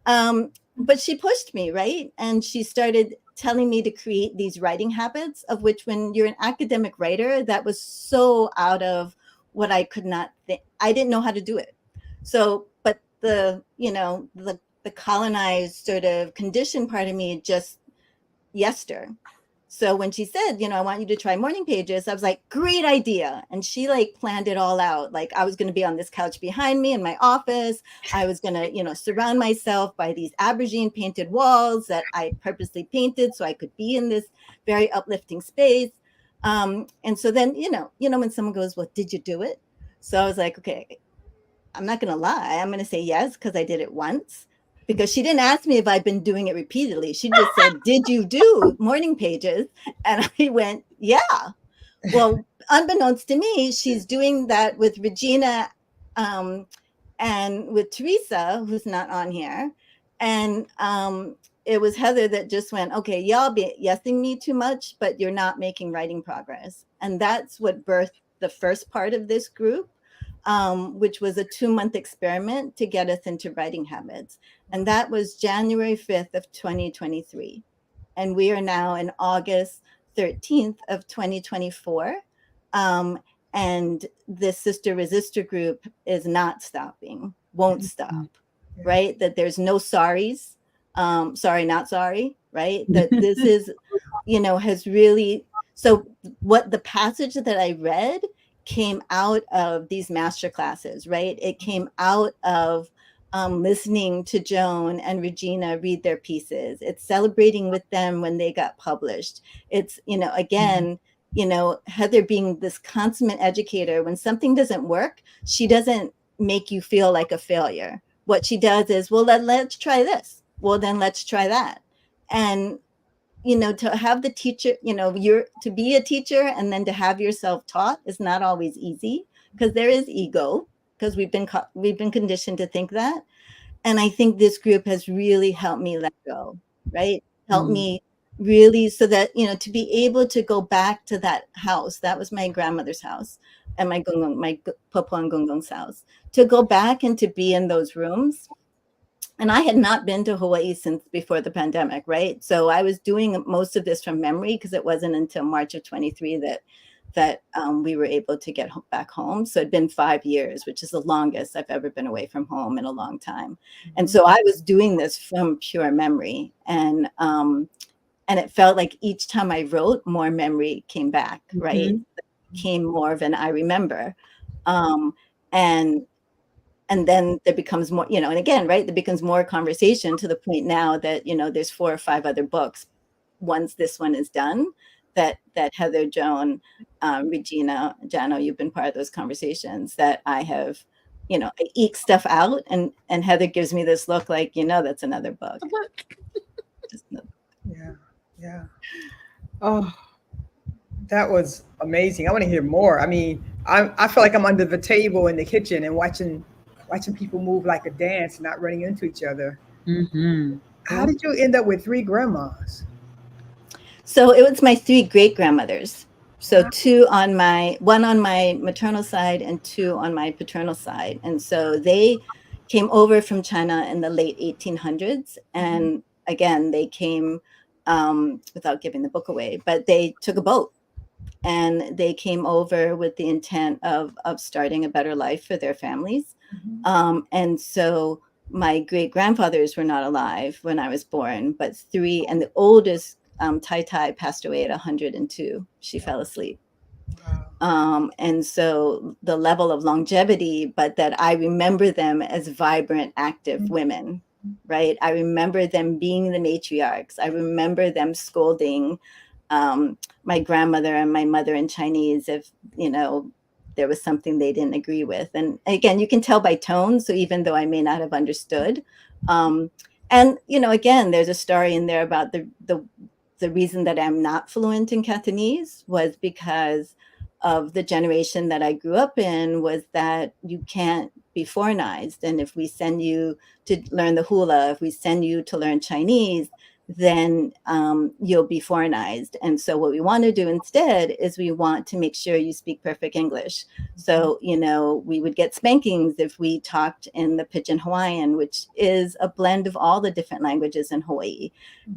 But she pushed me, right? And she started telling me to create these writing habits, of which when you're an academic writer, that was so out of what I could not think. I didn't know how to do it. So, but the colonized sort of conditioned part of me just yester. So when she said, I want you to try morning pages, I was like, great idea. And she like planned it all out. Like I was going to be on this couch behind me in my office. I was going to, surround myself by these aubergine painted walls that I purposely painted so I could be in this very uplifting space. And so then, when someone goes, well, did you do it? So I was like, okay, I'm not going to lie. I'm going to say yes, because I did it once. Because she didn't ask me if I'd been doing it repeatedly. She just said, did you do morning pages? And I went, yeah. Well, unbeknownst to me, she's doing that with Regina and with Teresa, who's not on here. And it was Heather that just went, okay, y'all be yesing me too much, but you're not making writing progress. And that's what birthed the first part of this group. Which was a 2-month experiment to get us into writing habits. And that was January 5th of 2023. And we are now in August 13th of 2024. And this sister resistor group is not stopping, won't stop, right? That there's no sorries. sorry, not sorry, right? That this is, has really, so what the passage that I read came out of these master classes, right? It came out of listening to Joan and Regina read their pieces. It's celebrating with them when they got published. It's, again, Heather being this consummate educator, when something doesn't work, she doesn't make you feel like a failure. What she does is, well, let's try this. Well, then let's try that. And to have the teacher, you're to be a teacher and then to have yourself taught is not always easy, because there is ego, because we've been conditioned to think that. And I think this group has really helped me let go, right? Help me really, so that, to be able to go back to that house. That was my grandmother's house, and my Papa and Gongong's house. To go back and to be in those rooms. And I had not been to Hawaii since before the pandemic, right? So I was doing most of this from memory, because it wasn't until March of 23 that we were able to get back home. So it'd been 5 years, which is the longest I've ever been away from home in a long time. And so I was doing this from pure memory. And it felt like each time I wrote, more memory came back, right? Came more of an I remember. And then there becomes more, and again, right, there becomes more conversation, to the point now that, there's 4 or 5 other books, once this one is done, that Heather, Joan, Regina, Jano, you've been part of those conversations, that I have, I eke stuff out, and Heather gives me this look like, that's another book. Just another. Yeah. Oh, that was amazing. I want to hear more. I mean, I feel like I'm under the table in the kitchen and watching people move like a dance, not running into each other. How did you end up with 3 grandmas? So it was my 3 great grandmothers. So 1 on my maternal side and 2 on my paternal side. And so they came over from China in the late 1800s. And again, they came, without giving the book away, but they took a boat, and they came over with the intent of starting a better life for their families. And so my great grandfathers were not alive when I was born, but 3, and the oldest, Tai Tai, passed away at 102. She fell asleep. And so the level of longevity, but that I remember them as vibrant, active women, right? I remember them being the matriarchs. I remember them scolding my grandmother and my mother in Chinese if, there was something they didn't agree with. And again, you can tell by tone. So even though I may not have understood, and, again, there's a story in there about the reason that I'm not fluent in Cantonese was because of the generation that I grew up in, was that you can't be foreignized. And if we send you to learn the hula, if we send you to learn Chinese, then you'll be foreignized. And so what we want to do instead is we want to make sure you speak perfect English. So, we would get spankings if we talked in the Pidgin Hawaiian, which is a blend of all the different languages in Hawaii.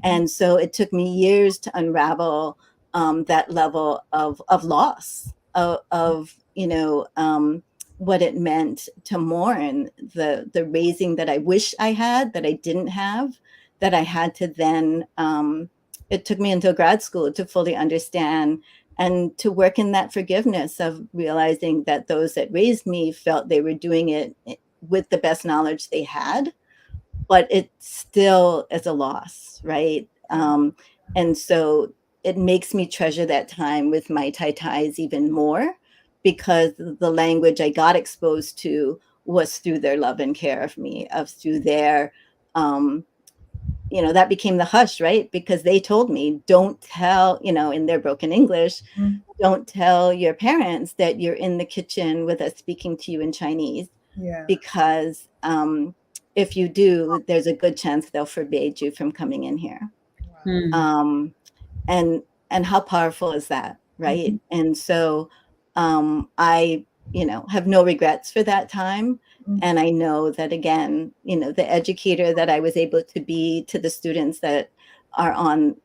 And so it took me years to unravel that level of loss, of what it meant to mourn the raising that I wish I had, that I didn't have, that I had to then, it took me until grad school to fully understand and to work in that forgiveness of realizing that those that raised me felt they were doing it with the best knowledge they had, but it still is a loss, right? And so it makes me treasure that time with my Tai Tais even more, because the language I got exposed to was through their love and care of me, through their, that became the hush, right? Because they told me, don't tell, in their broken English, don't tell your parents that you're in the kitchen with us speaking to you in Chinese. Because if you do, there's a good chance they'll forbid you from coming in here. And how powerful is that, right? And so I, have no regrets for that time. And I know that, again, the educator that I was able to be to the students that are on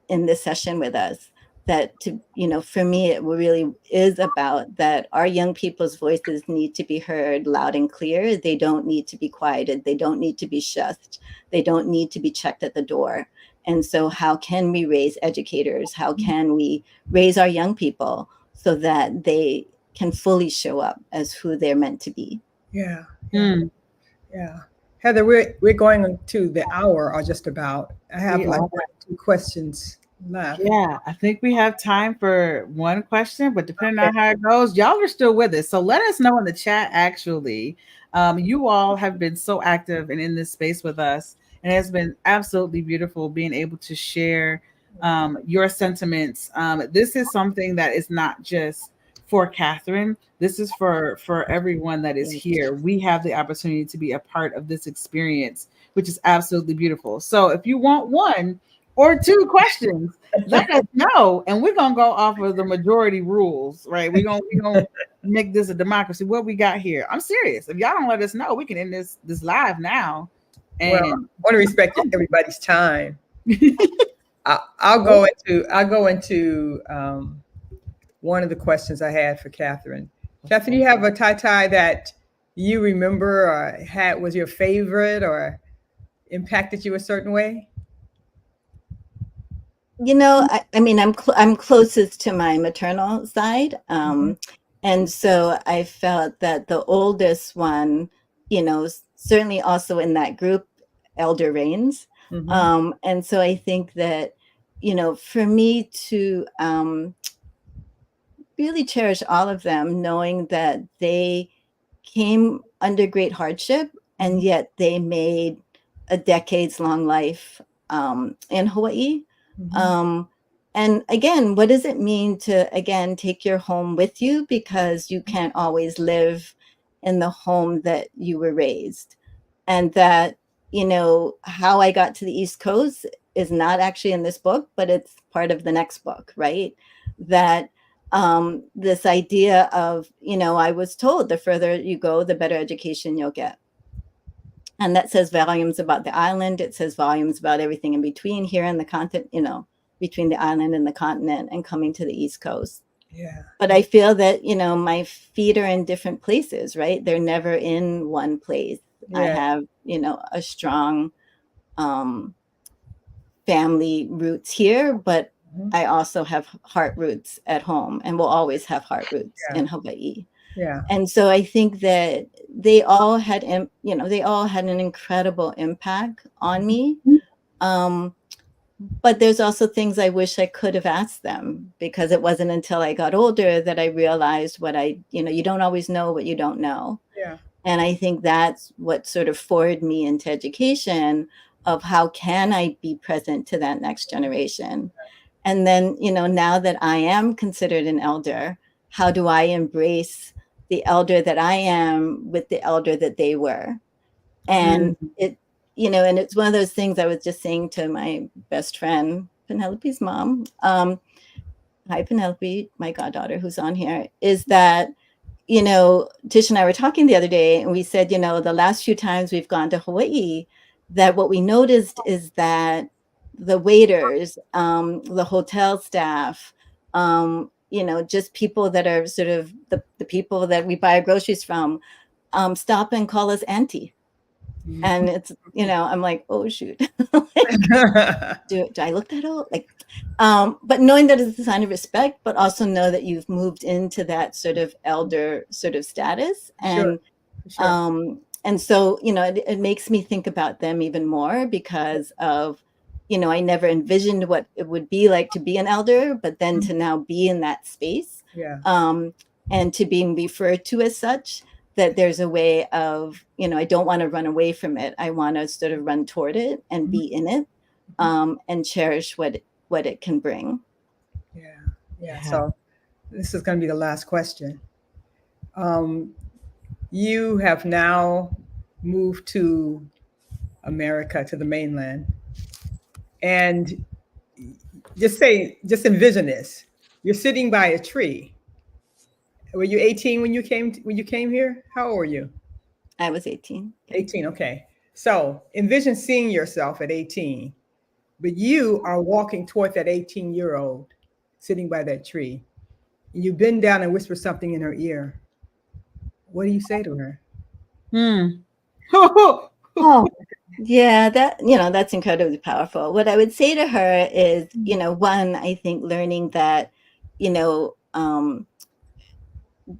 in this session with us, that to, for me, it really is about that our young people's voices need to be heard loud and clear. They don't need to be quieted. They don't need to be shushed. They don't need to be checked at the door. And so how can we raise educators? How can we raise our young people so that they can fully show up as who they're meant to be? Yeah, yeah, yeah. Heather, we're going to the hour or just about. I have We like are. 2 questions left. Yeah, I think we have time for one question, but depending on how it goes, y'all are still with us. So let us know in the chat, actually. You all have been so active and in this space with us. And it has been absolutely beautiful being able to share your sentiments. This is something that is not just for Catherine. This is for everyone that is here. We have the opportunity to be a part of this experience, which is absolutely beautiful. So if you want one or two questions, let us know, and we're gonna go off of the majority rules, right? We're gonna make this a democracy. What we got here? I'm serious. If y'all don't let us know, we can end this live now. Well, And I want to respect everybody's time. I'll go into one of the questions I had for Catherine. Catherine, you have a tie that you remember or had was your favorite or impacted you a certain way? I mean, I'm closest to my maternal side, and so I felt that the oldest one, certainly also in that group, elder reigns, and so I think that, for me to really cherish all of them, knowing that they came under great hardship and yet they made a decades long life in Hawaii. And again, what does it mean to, again, take your home with you, because you can't always live in the home that you were raised? And that, how I got to the East Coast is not actually in this book, but it's part of the next book, right? That this idea of, I was told the further you go, the better education you'll get. And that says volumes about the island. It says volumes about everything in between here in the continent, between the island and the continent and coming to the East Coast. Yeah. But I feel that, my feet are in different places, right? They're never in one place. Yeah. I have, a strong family roots here, but I also have heart roots at home, and will always have heart roots in Hawaii. Yeah. And so I think that they all had an incredible impact on me. But there's also things I wish I could have asked them, because it wasn't until I got older that I realized you don't always know what you don't know. Yeah. And I think that's what sort of forwarded me into education, of how can I be present to that next generation? And then, now that I am considered an elder, how do I embrace the elder that I am with the elder that they were? And and it's one of those things I was just saying to my best friend, Penelope's mom. Hi, Penelope, my goddaughter who's on here, is that, Tish and I were talking the other day, and we said, the last few times we've gone to Hawaii, that what we noticed is that the waiters, the hotel staff, just people that are sort of the people that we buy our groceries from, stop and call us auntie. And it's, I'm like, oh, shoot. Do I look that old? But knowing that it's a sign of respect, but also know that you've moved into that sort of elder sort of status. And and so, it makes me think about them even more, because of, I never envisioned what it would be like to be an elder, but then to now be in that space, and to being referred to as such, that there's a way of, I don't want to run away from it. I want to sort of run toward it and be in it, and cherish what it can bring. Yeah. So this is going to be the last question. You have now moved to America, to the mainland, and just envision this. You're sitting by a tree. Were you 18 when you came here? How old were you? I was 18. 18, okay. So envision seeing yourself at 18, but you are walking toward that 18-year-old. sitting by that tree, and you bend down and whisper something in her ear, what do you say to her? Hmm. Oh, Yeah, that's incredibly powerful. What I would say to her is, one, I think learning that, you know,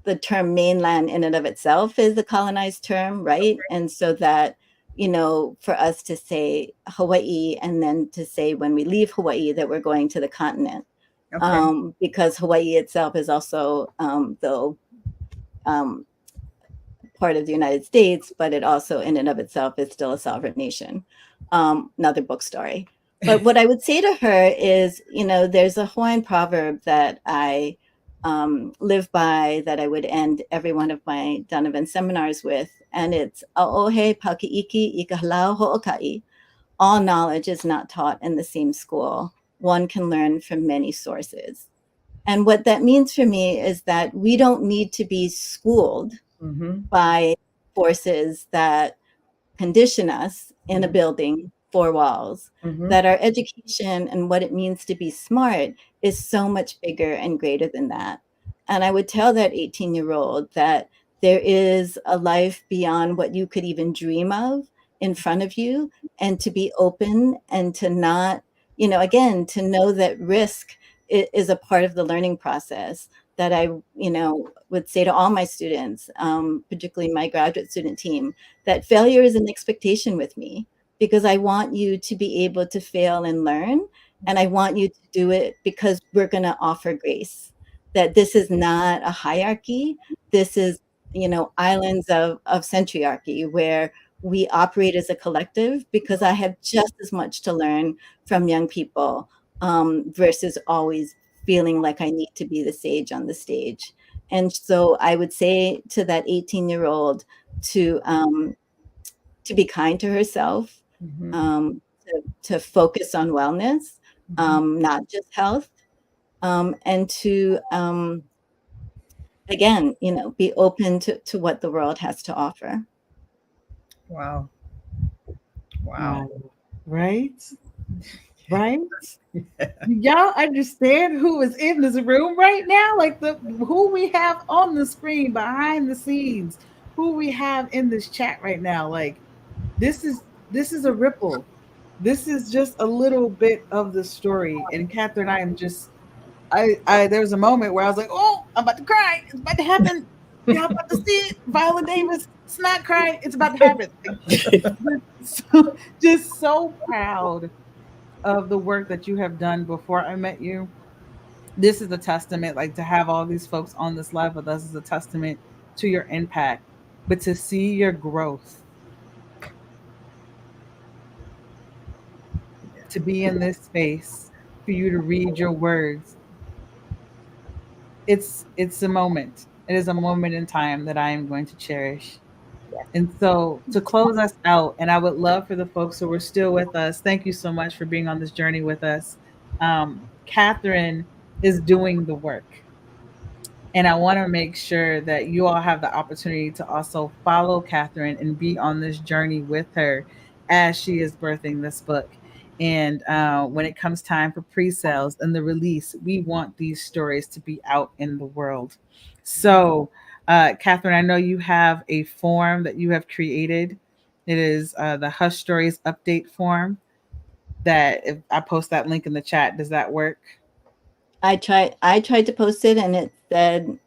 the term mainland in and of itself is a colonized term, right? And so that, for us to say Hawaii and then to say when we leave Hawaii that we're going to the continent, Okay. because Hawaii itself is also, though, um, part of the United States, but it also, in and of itself, is still a sovereign nation. Another book story. But what I would say to her is, there's a Hawaiian proverb that I live by that I would end every one of my Donovan seminars with, and it's "Aohe pakiiki ikahalau ho'oka'i." All knowledge is not taught in the same school. One can learn from many sources. And what that means for me is that we don't need to be schooled Mm-hmm. by forces that condition us in a building, four walls, Mm-hmm. that our education and what it means to be smart is so much bigger and greater than that. And I would tell that 18-year-old that there is a life beyond what you could even dream of in front of you, and to be open and to not, again, to know that risk is a part of the learning process. That I, would say to all my students, particularly my graduate student team, that failure is an expectation with me, because I want you to be able to fail and learn. And I want you to do it because we're going to offer grace. That this is not a hierarchy. This is, islands of centriarchy where we operate as a collective, because I have just as much to learn from young people, versus always feeling like I need to be the sage on the stage. And so I would say to that 18-year-old to be kind to herself, Mm-hmm. to focus on wellness, Mm-hmm. not just health, and to again, be open to what the world has to offer. Wow. Wow. Wow. Right? Right? Y'all understand who is in this room right now? Like the who we have on the screen behind the scenes, who we have in this chat right now. Like this is a ripple. This is just a little bit of the story. And Catherine, I am just I there was a moment where I was like, oh, I'm about to cry. It's about to happen. Y'all about to see it. Viola Davis, it's not crying. It's about to happen. Like, just so proud of the work that you have done before I met you. This is a testament, like to have all these folks on this live with us is a testament to your impact, but to see your growth, to be in this space, for you to read your words, it's a moment. It is a moment in time that I am going to cherish. And so to close us out, and I would love for the folks who are still with us, thank you so much for being on this journey with us. Catherine is doing the work. And I want to make sure that you all have the opportunity to also follow Catherine and be on this journey with her as she is birthing this book. And when it comes time for pre sales and the release, we want these stories to be out in the world. So, Catherine, I know you have a form that you have created. It is the Hush Stories update form. That if I post that link in the chat, does that work? I tried to post it, and it said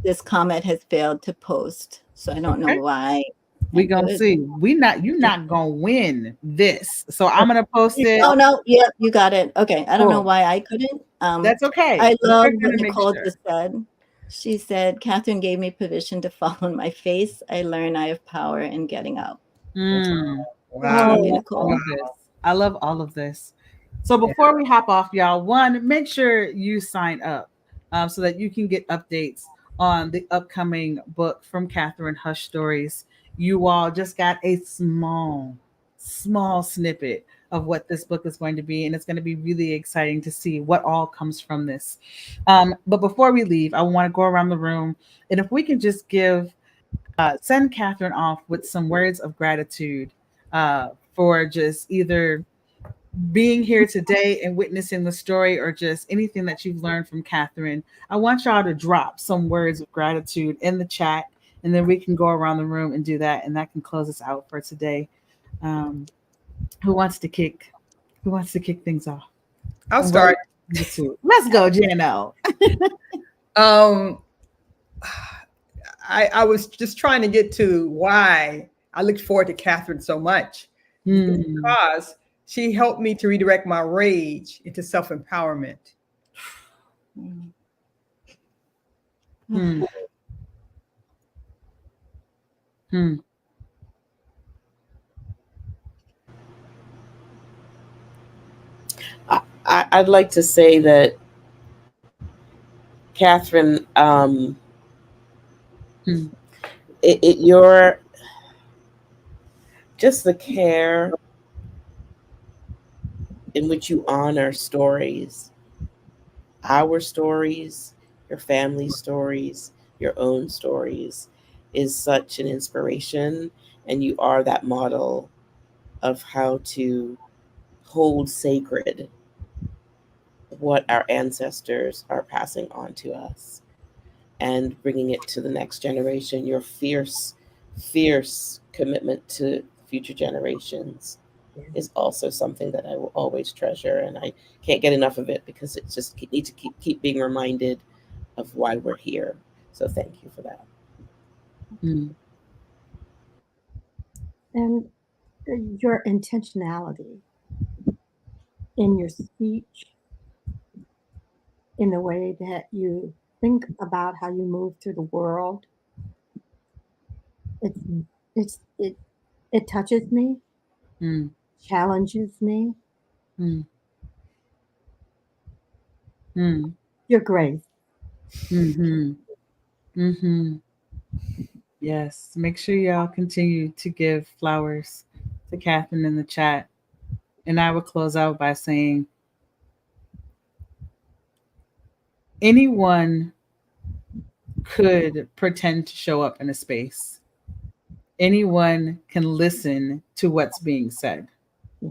this comment has failed to post. So I don't know Okay. why We I gonna could. see. You're not gonna win this. So I'm gonna post it. Oh no, yep, you got it. Okay. I don't know Cool. why I couldn't. That's okay. I love We're what gonna make Nicole sure. just said. She said, Catherine gave me permission to fall on my face. I learned I have power in getting up. Mm. I Wow. Love you, love oh, all Nicole. of this. I love all of this. So Yeah. before we hop off, y'all, one, make sure you sign up so that you can get updates on the upcoming book from Catherine Hush Stories. You all just got a small snippet of what this book is going to be, and it's going to be really exciting to see what all comes from this. But before we leave, I want to go around the room, and if we can just give send Catherine off with some words of gratitude for just either being here today and witnessing the story, or just anything that you've learned from Catherine, I want y'all to drop some words of gratitude in the chat, and then we can go around the room and do that, and that can close us out for today. Um, who wants to kick? Who wants to kick things off? I'll I'm ready. start. Let's go, Jano. Um, I was just trying to get to why I looked forward to Catherine so much. It's Hmm. because she helped me to redirect my rage into self empowerment. Hmm. Hmm. I'd like to say that Catherine, Hmm. your just the care in which you honor stories, our stories, your family stories, your own stories, is such an inspiration. And you are that model of how to hold sacred what our ancestors are passing on to us and bringing it to the next generation. Your fierce, fierce commitment to future generations is also something that I will always treasure, and I can't get enough of it because it just need to keep being reminded of why we're here. So thank you for that. Hmm. And your intentionality in your speech, in the way that you think about how you move through the world, it's it's it touches me, Hmm. challenges me. Hmm. Hmm. Your grace. Hmm. Hmm. Yes. Make sure y'all continue to give flowers to Catherine in the chat. And I will close out by saying, anyone could pretend to show up in a space. Anyone can listen to what's being said. Yeah.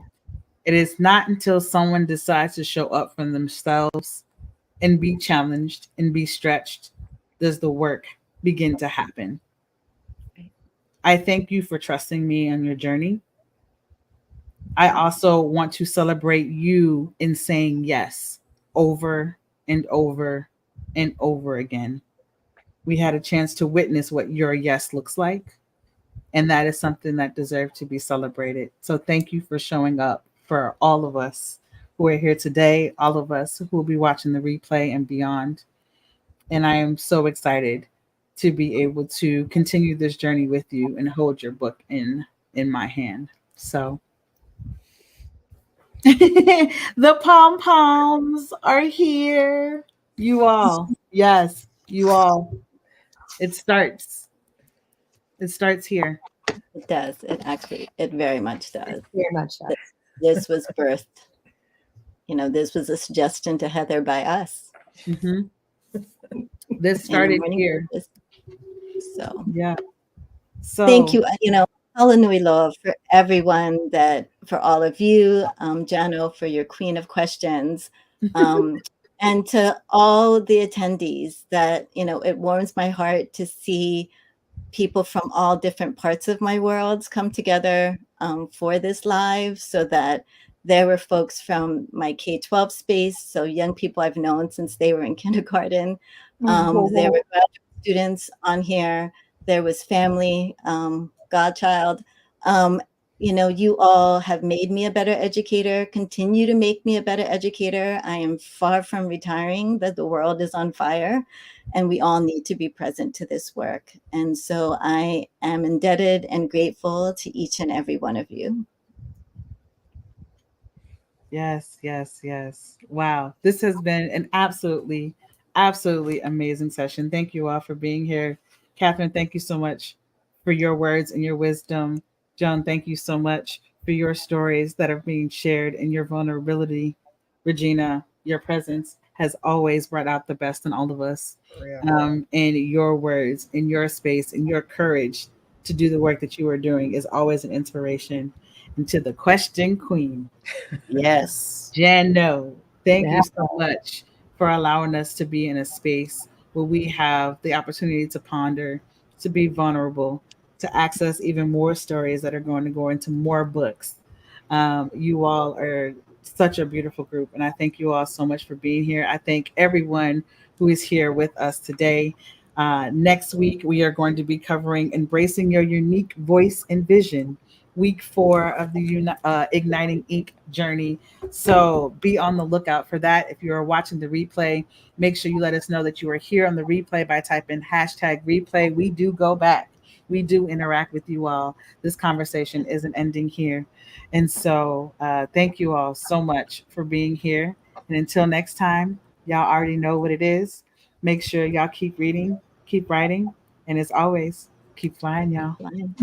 It is not until someone decides to show up for themselves and be challenged and be stretched does the work begin to happen. I thank you for trusting me on your journey. I also want to celebrate you in saying yes over and over and over again. We had a chance to witness what your yes looks like, and that is something that deserves to be celebrated. So thank you for showing up for all of us who are here today, all of us who will be watching the replay and beyond. And I am so excited to be able to continue this journey with you and hold your book in my hand. So the pom poms are here. You all. Yes, you all. It starts. It starts here. It does. It actually, it very much does. Very much so. This was birthed. This was a suggestion to Heather by us Hmm. This in the started morning. here. So Yeah. thank So you. Halanui Loa for everyone for all of you, Jano, for your queen of questions, and to all the attendees it warms my heart to see people from all different parts of my worlds come together for this live, so that there were folks from my K-12 space, so young people I've known since they were in kindergarten. There were graduate students on here. There was family, godchild. Um, you all have made me a better educator, continue to make me a better educator. I am far from retiring, that the world is on fire and we all need to be present to this work. And so I am indebted and grateful to each and every one of you. yes, yes, yes. Wow. This has been an absolutely, absolutely amazing session. Thank you all for being here. Catherine, thank you so much for your words and your wisdom. John, thank you so much for your stories that are being shared and your vulnerability. Regina, your presence has always brought out the best in all of us. Yeah. And your words, in your space, and your courage to do the work that you are doing is always an inspiration. and to the question queen, Yes. Jan No. Thank Yeah. you so much for allowing us to be in a space where we have the opportunity to ponder, to be vulnerable, to access even more stories that are going to go into more books. You all are such a beautiful group, and I thank you all so much for being here. I thank everyone who is here with us today. Next week, we are going to be covering Embracing Your Unique Voice and Vision, week 4 of the Igniting Ink journey. So be on the lookout for that. If you are watching the replay, make sure you let us know that you are here on the replay by typing hashtag replay. We do go back. We do interact with you all. This conversation isn't ending here. And so thank you all so much for being here. And until next time, y'all already know what it is. Make sure y'all keep reading, keep writing, and as always, keep flying, y'all. Fine.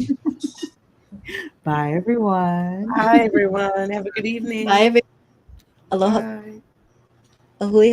Bye, everyone. Hi, everyone. Have a good Bye, evening. everyone. Aloha. Bye. Ahui